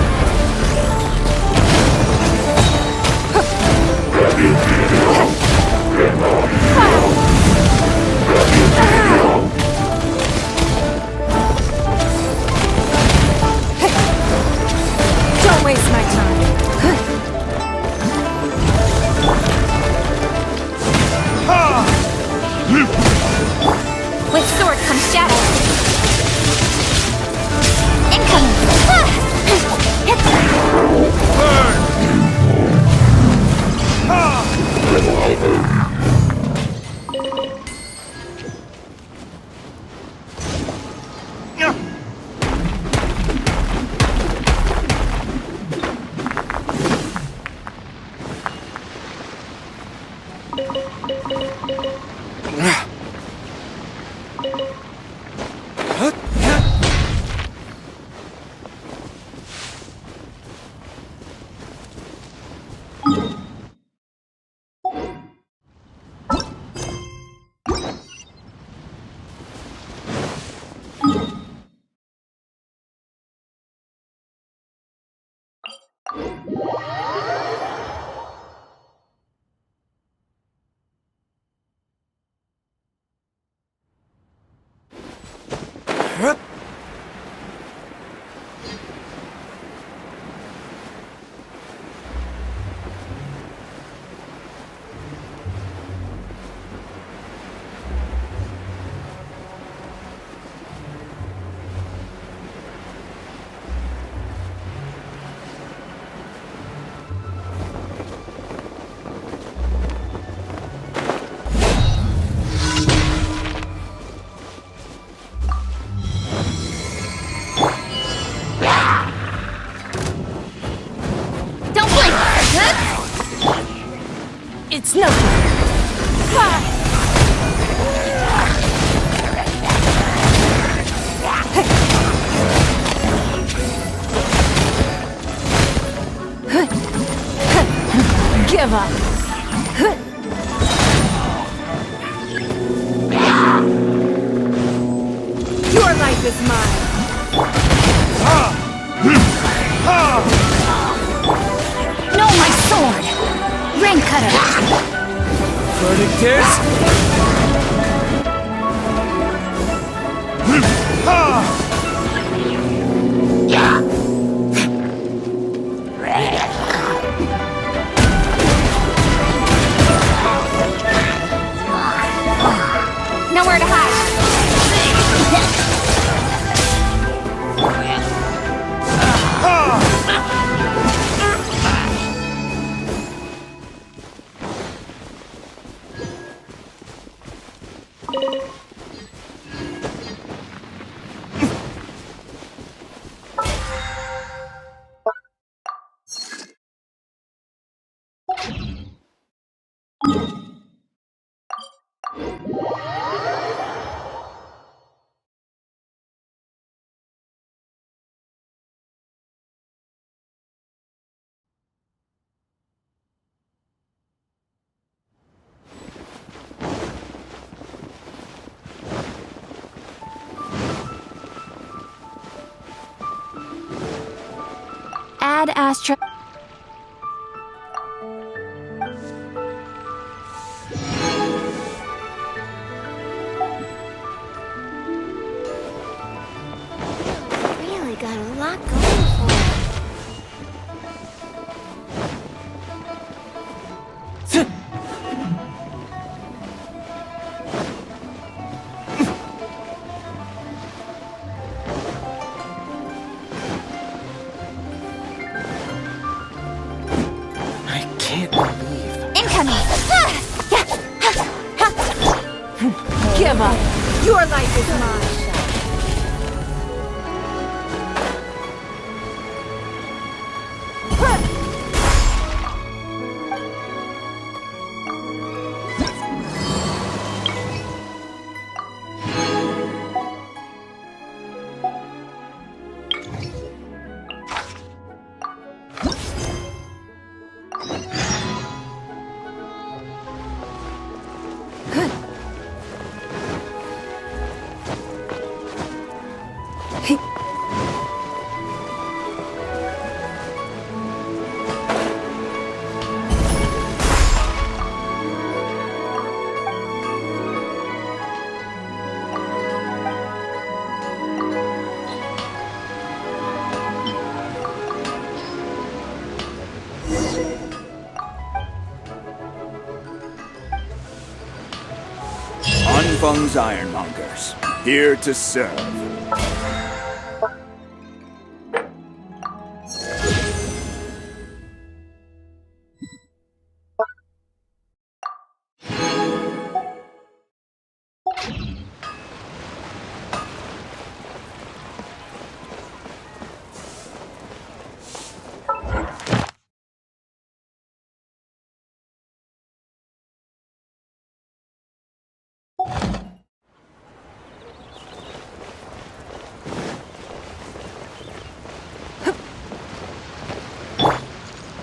Don't blink! It's nothing. Give up. Your life is mine. No, my sword! Rain cutter! Burning tears? Nowhere to hide. Add Astra. Really got a lot going for it. Incoming! Give up. Your life is mine. Anfang's Ironmongers, here to serve.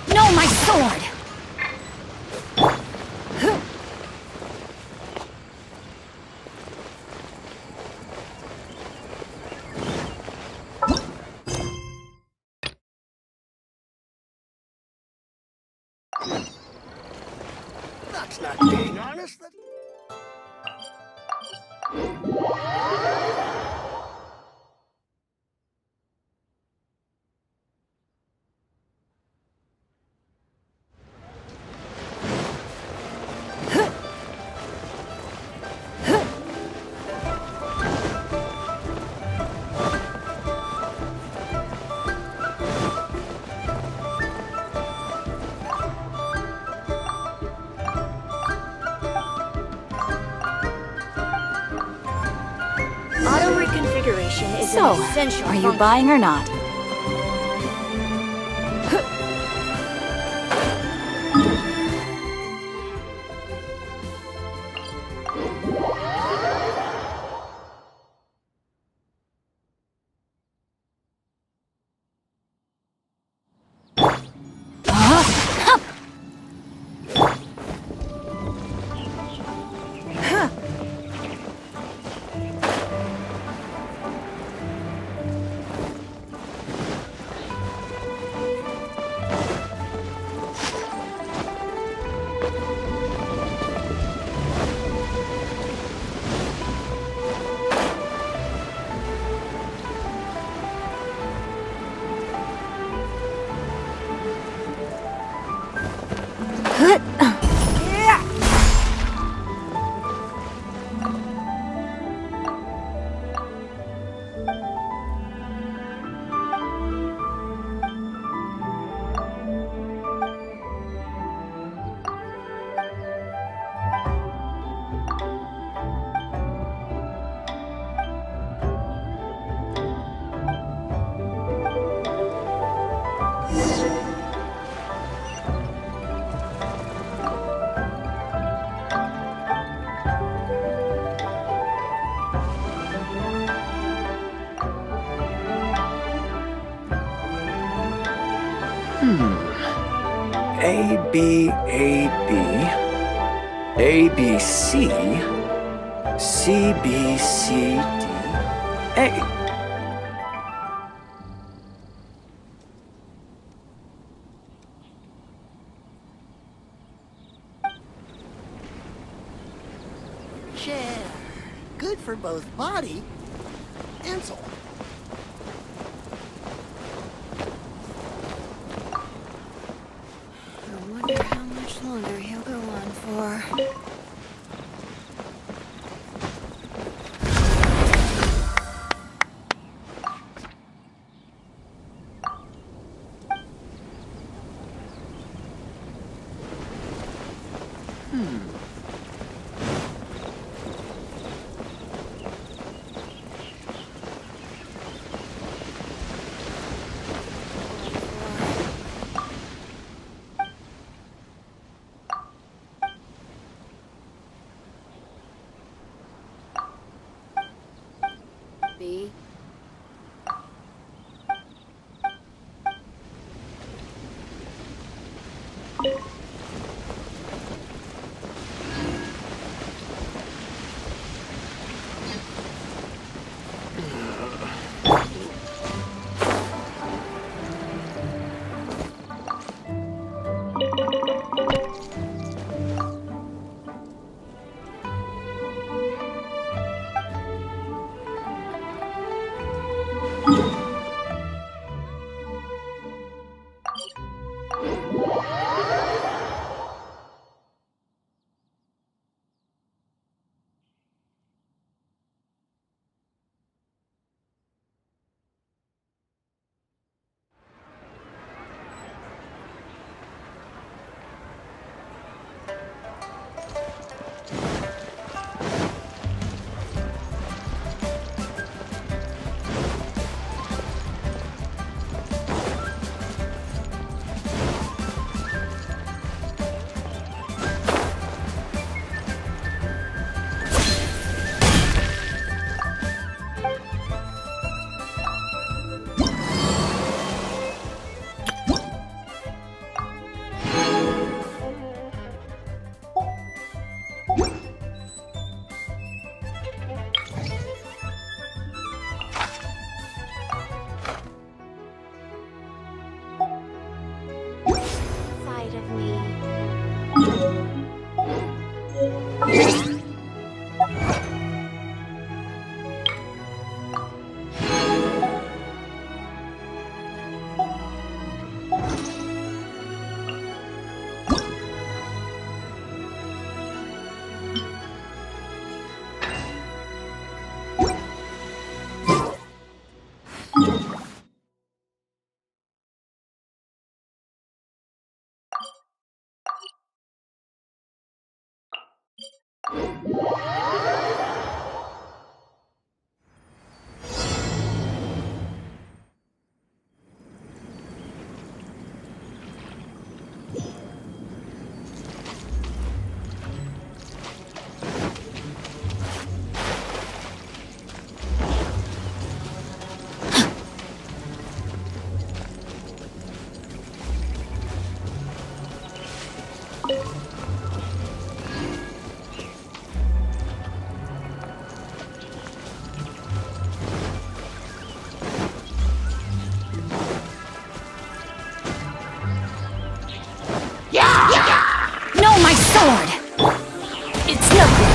No, my sword! That's not being honest. Auto reconfiguration is So, an essential are you function. buying or not? A, B, A, B. A, B, C. C, B, C, D. A. Yeah, good for both body and soul. I wonder how much longer he'll go on for. B. Side of me. No, my sword! It's nothing.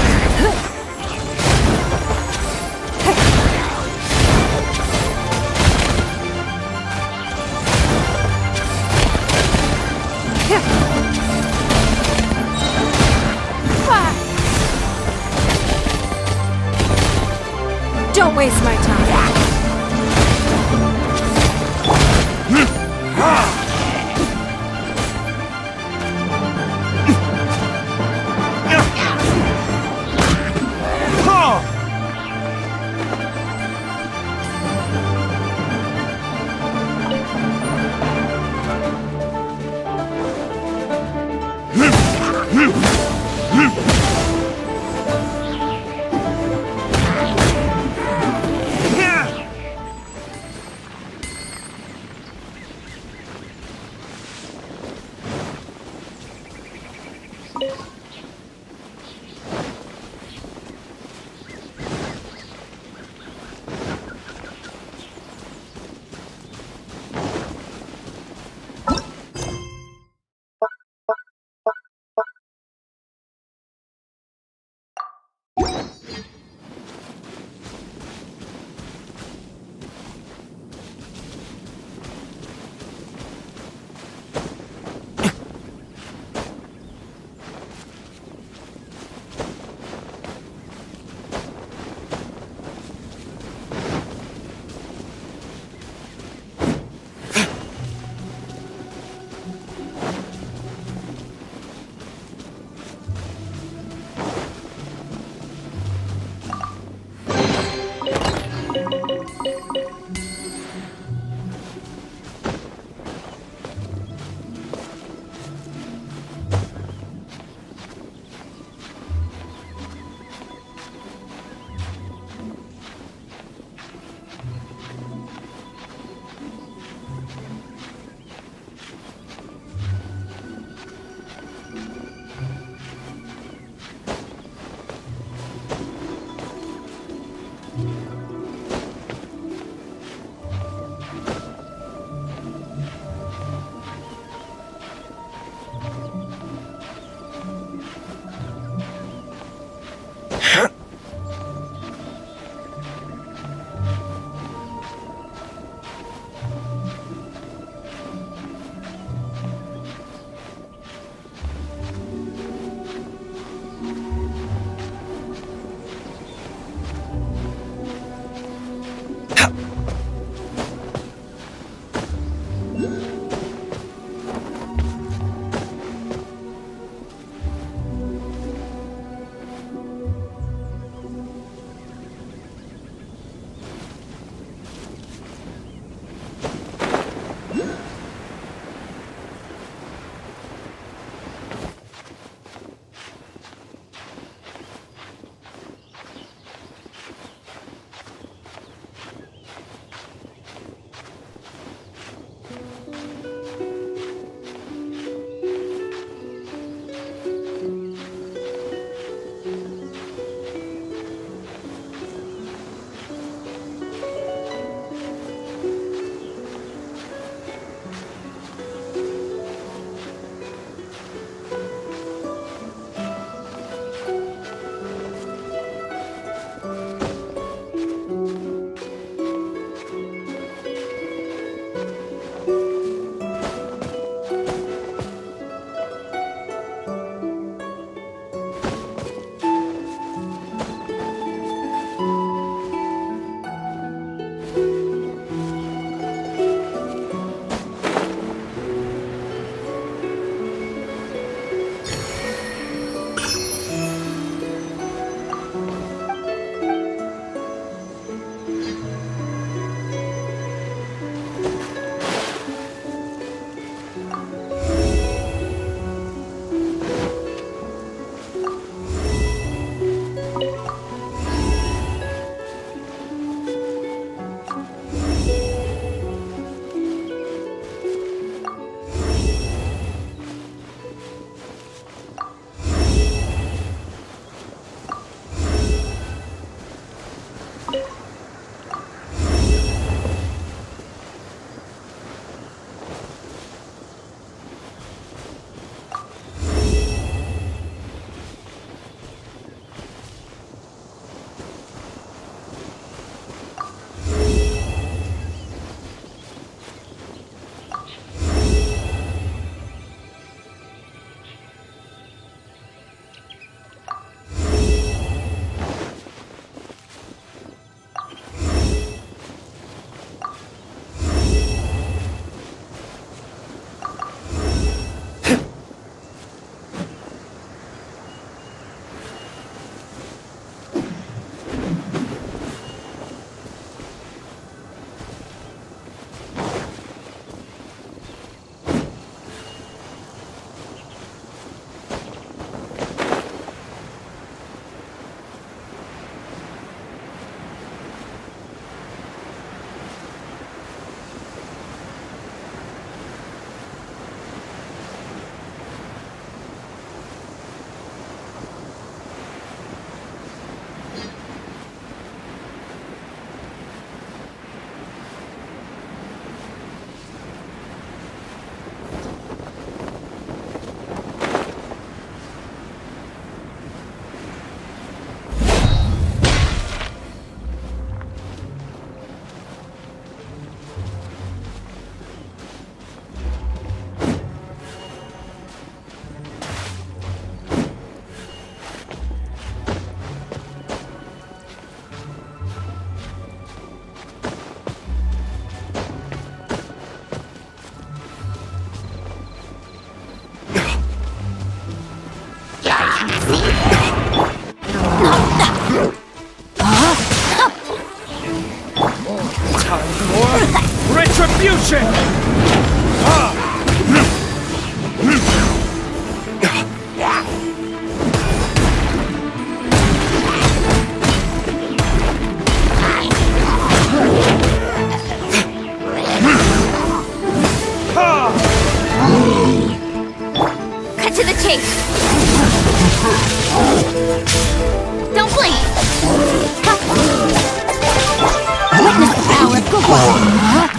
Don't waste my time. to the chase! Don't blink! Witness the power of Gawai!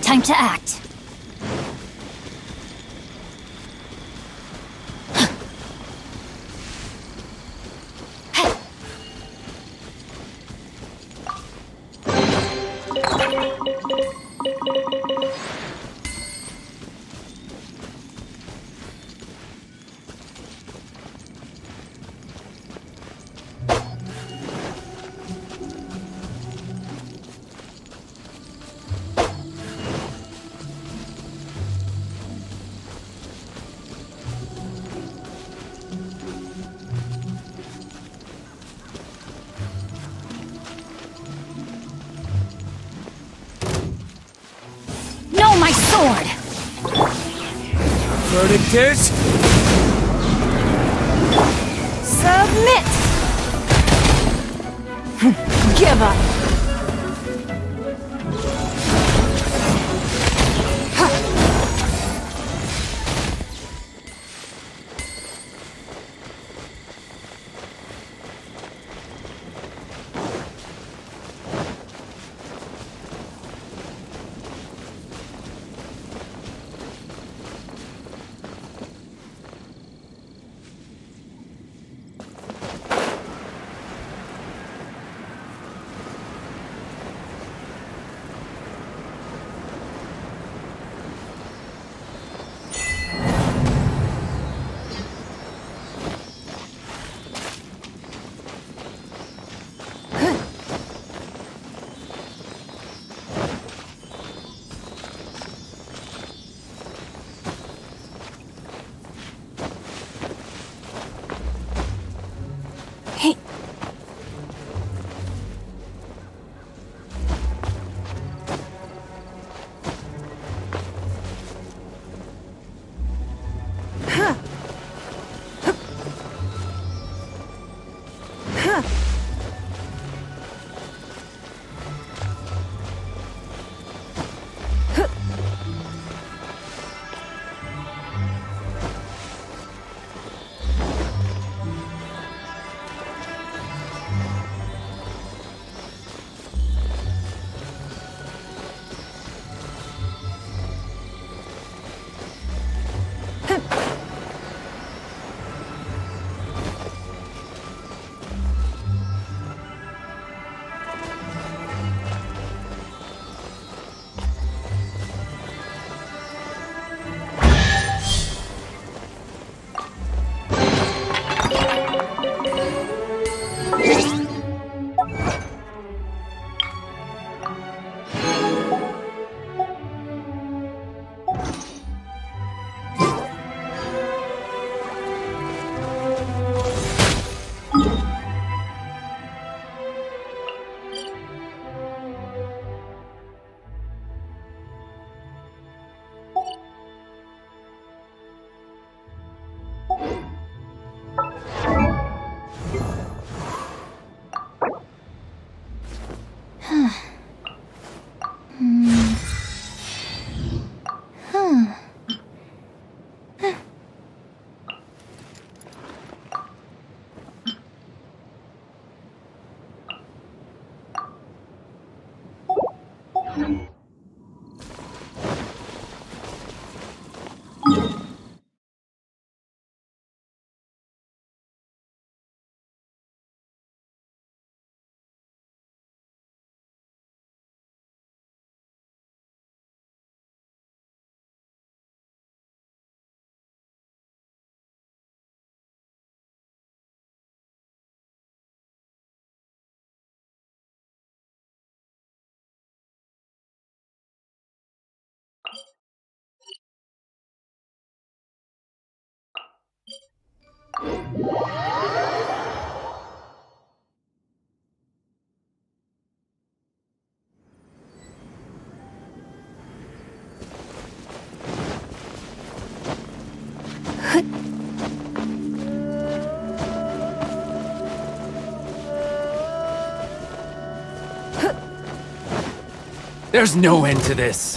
Time to act. No, my sword! Verdict is... Submit! Give up! There's no end to this.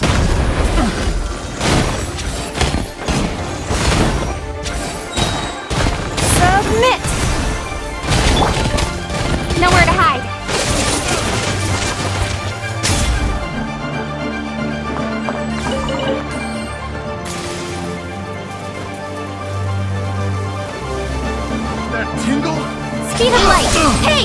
Submit! Nowhere to hide. That tingle? Speed of light! Hey!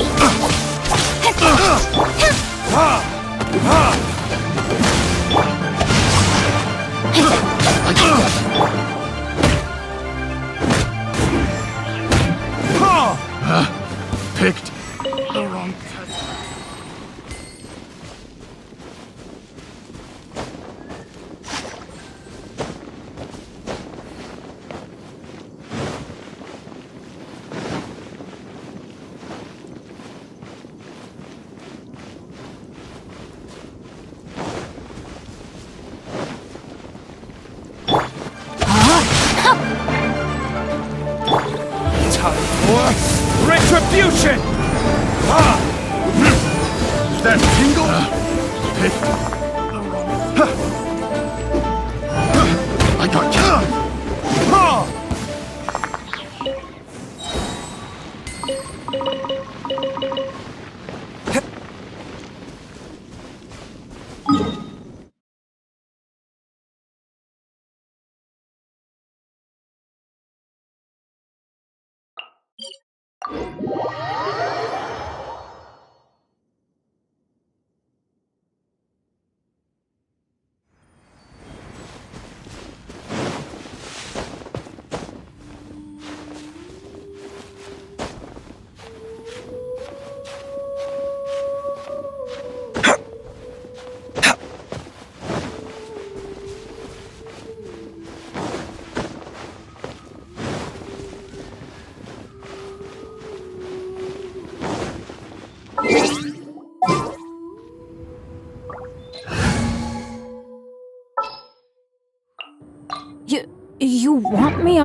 Picked the wrong type. Time for retribution! That tingle? Picked the wrong. I got you. You want me?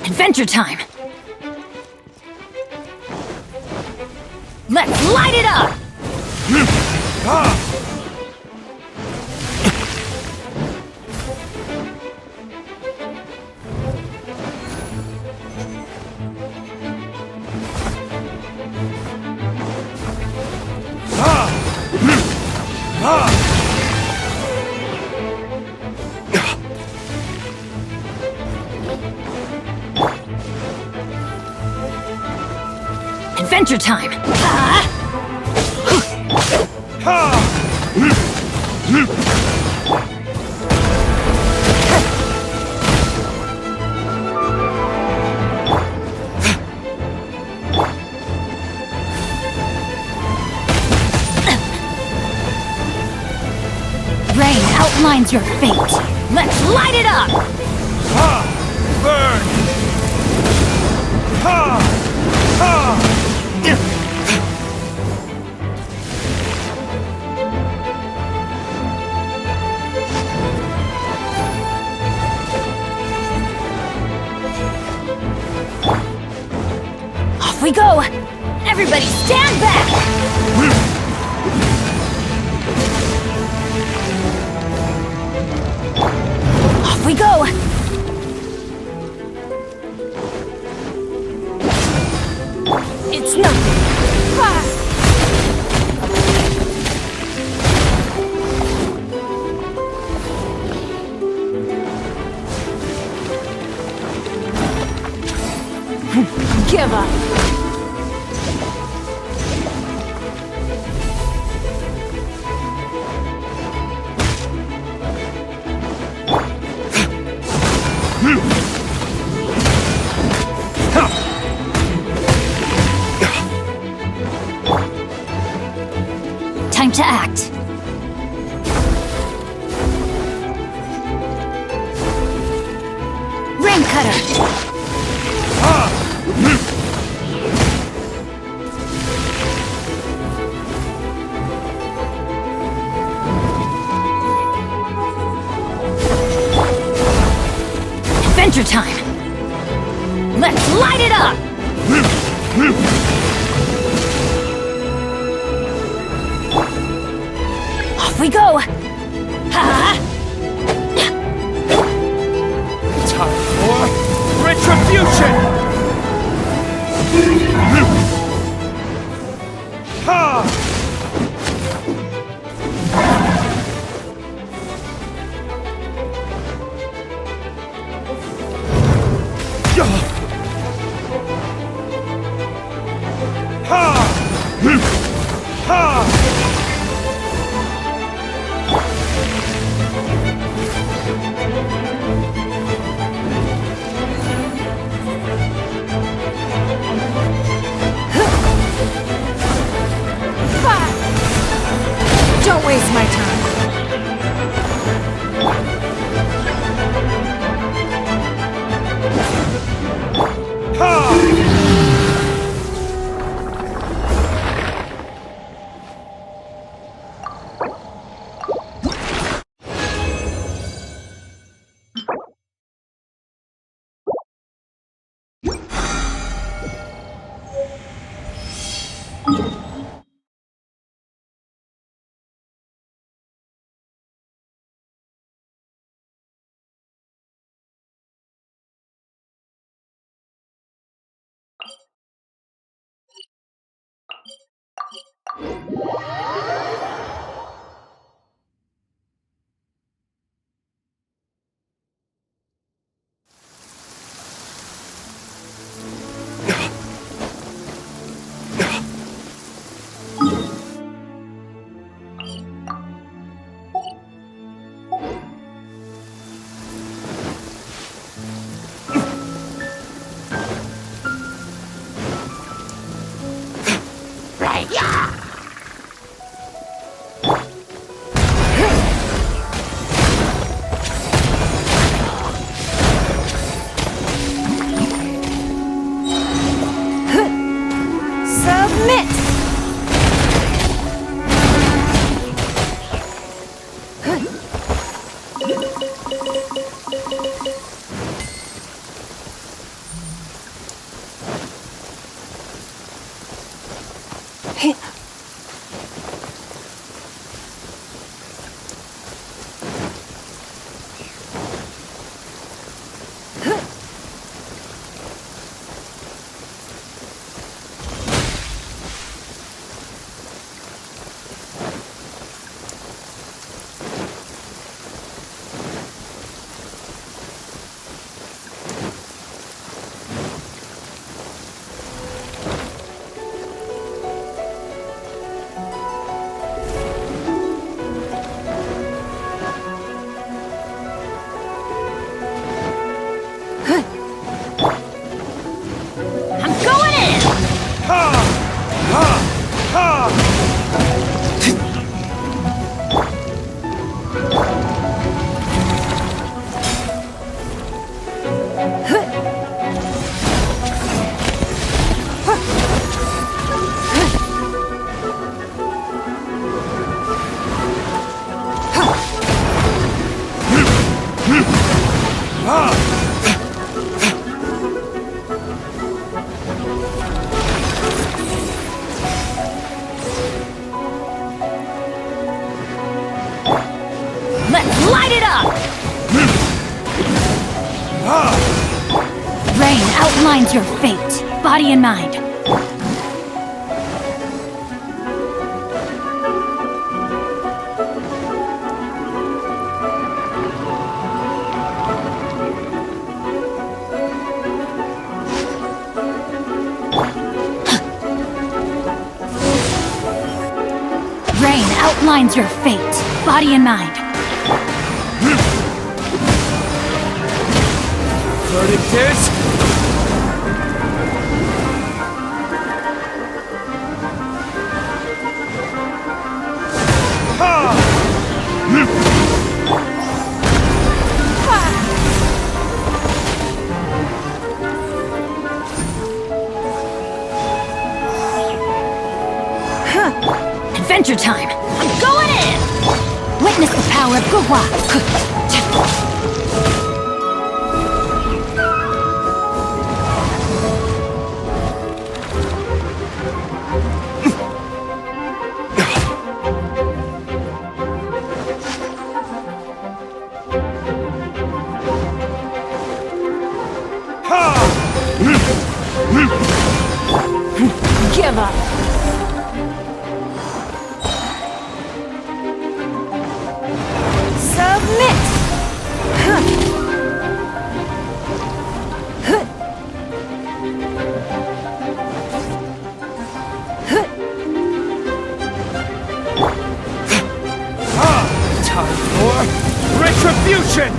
Adventure time! Let's light it up! Adventure time! Rain outlines your fate. Let's light it up! Burn! Off we go! Everybody stand back! Off we go! It's nothing! Give up! Time to act. Rain cutter. Adventure time! Let's light it up! Off we go! Ha! Time for retribution! Ha! Don't waste my time. Light it up! Rain outlines your fate, body and mind. Rain outlines your fate, body and mind. Verdict is... Adventure time! I'm going in! Witness the power of Gua! Give up. Submit! Time for retribution!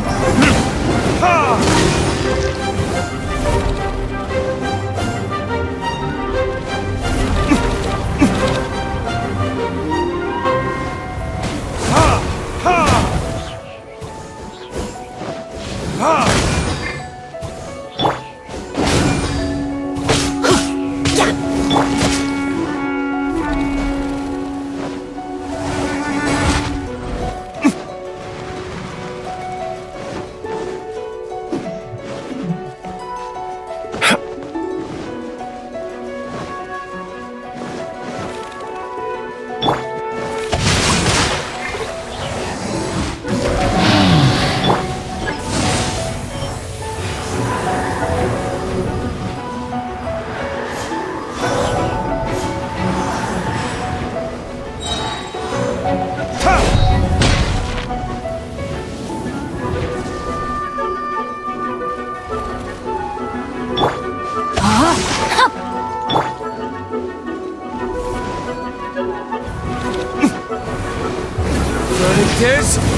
Verdict is...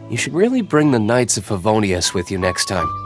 You should really bring the Knights of Favonius with you next time.